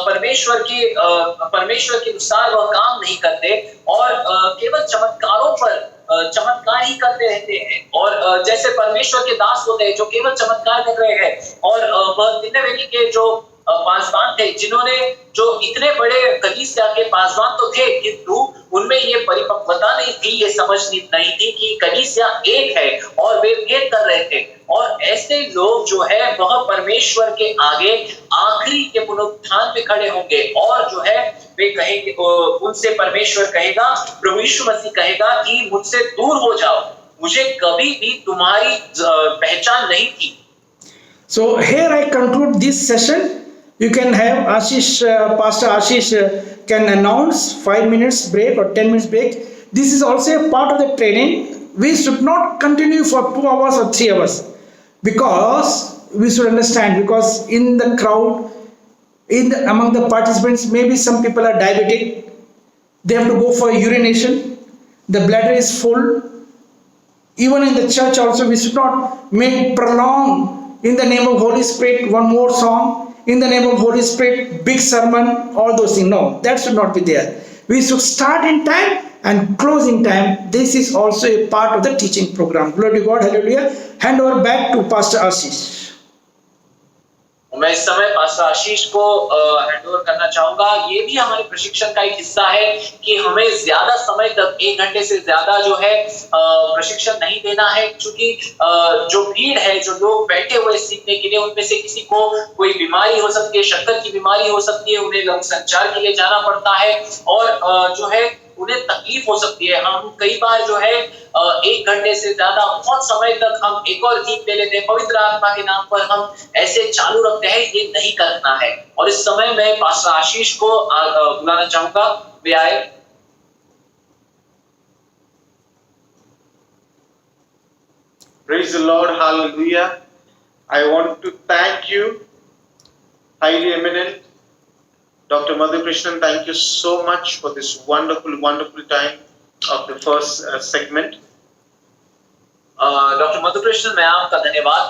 Speaker 2: परमेश्वर के अनुसार वह काम नहीं करते और केवल चमत्कारों पर चमत्कार ही करते रहते हैं। और जैसे परमेश्वर के दास होते हैं जो केवल चमत्कार कर रहे हैं, और वह निनवे के जो पासवान थे जिन्होंने जो इतने बड़े कलीसिया के पासवान तो थे, किंतु उनमें ये परिपक्वता नहीं थी, ये समझ नहीं थी कि कलीसिया एक है और वे भेद कर रहे थे। और ऐसे लोग जो है वह परमेश्वर के आगे आखिरी के पुनरुत्थान में खड़े होंगे और जो है वे कहेंगे, उनसे परमेश्वर कहेगा, प्रभु यीशु मसीह कहेगा कि मुझसे दूर हो जाओ, मुझे कभी भी तुम्हारी पहचान नहीं थी।
Speaker 4: So here I conclude this session. You can have Ashish, Pastor Ashish can announce 5 minutes break or 10 minutes break. This is also a part of the training. We should not continue for 2 hours or 3 hours, because we should understand, because in the crowd, among the participants, maybe some people are diabetic, they have to go for urination, the bladder is full. Even in the church also, we should not make prolong in the name of Holy Spirit one more song, in the name of Holy Spirit big sermon, all those things. No, that should not be there. We should start in time and close in time. This is also a part of the teaching program. Glory to God, hallelujah. Hand over back to Pastor Ashish.
Speaker 2: मैं इस समय pastor आशीष को hand over करना चाहूंगा। ये भी हमारे प्रशिक्षण का एक हिस्सा है कि हमें ज्यादा समय तक 1 घंटे से ज्यादा जो है प्रशिक्षण नहीं देना है, क्योंकि जो भीड़ है, जो लोग बैठे हुए सीखने के लिए, उनमें से किसी को कोई बीमारी हो सकती है, शक्कर की बीमारी हो सकती है, उन्हें लघु संचार के लिए जाना पड़ता है और जो है उन्हें तकलीफ हो सकती है। हम कई बार जो है 1 घंटे से ज्यादा बहुत समय तक हम एक और गीत ले लेते हैं, पवित्र आत्मा के नाम पर हम ऐसे चालू रखते हैं, ये नहीं करना है। और इस समय मैं पास्टर आशीष को बुलाना चाहूंगा, वे आए।
Speaker 1: Praise the Lord, hallelujah. I want to thank you, highly eminent Dr. Madhu Krishnan. Thank you so much for this wonderful time of the first segment.
Speaker 2: Doctor Madhu Krishnan, मैं आपका धन्यवाद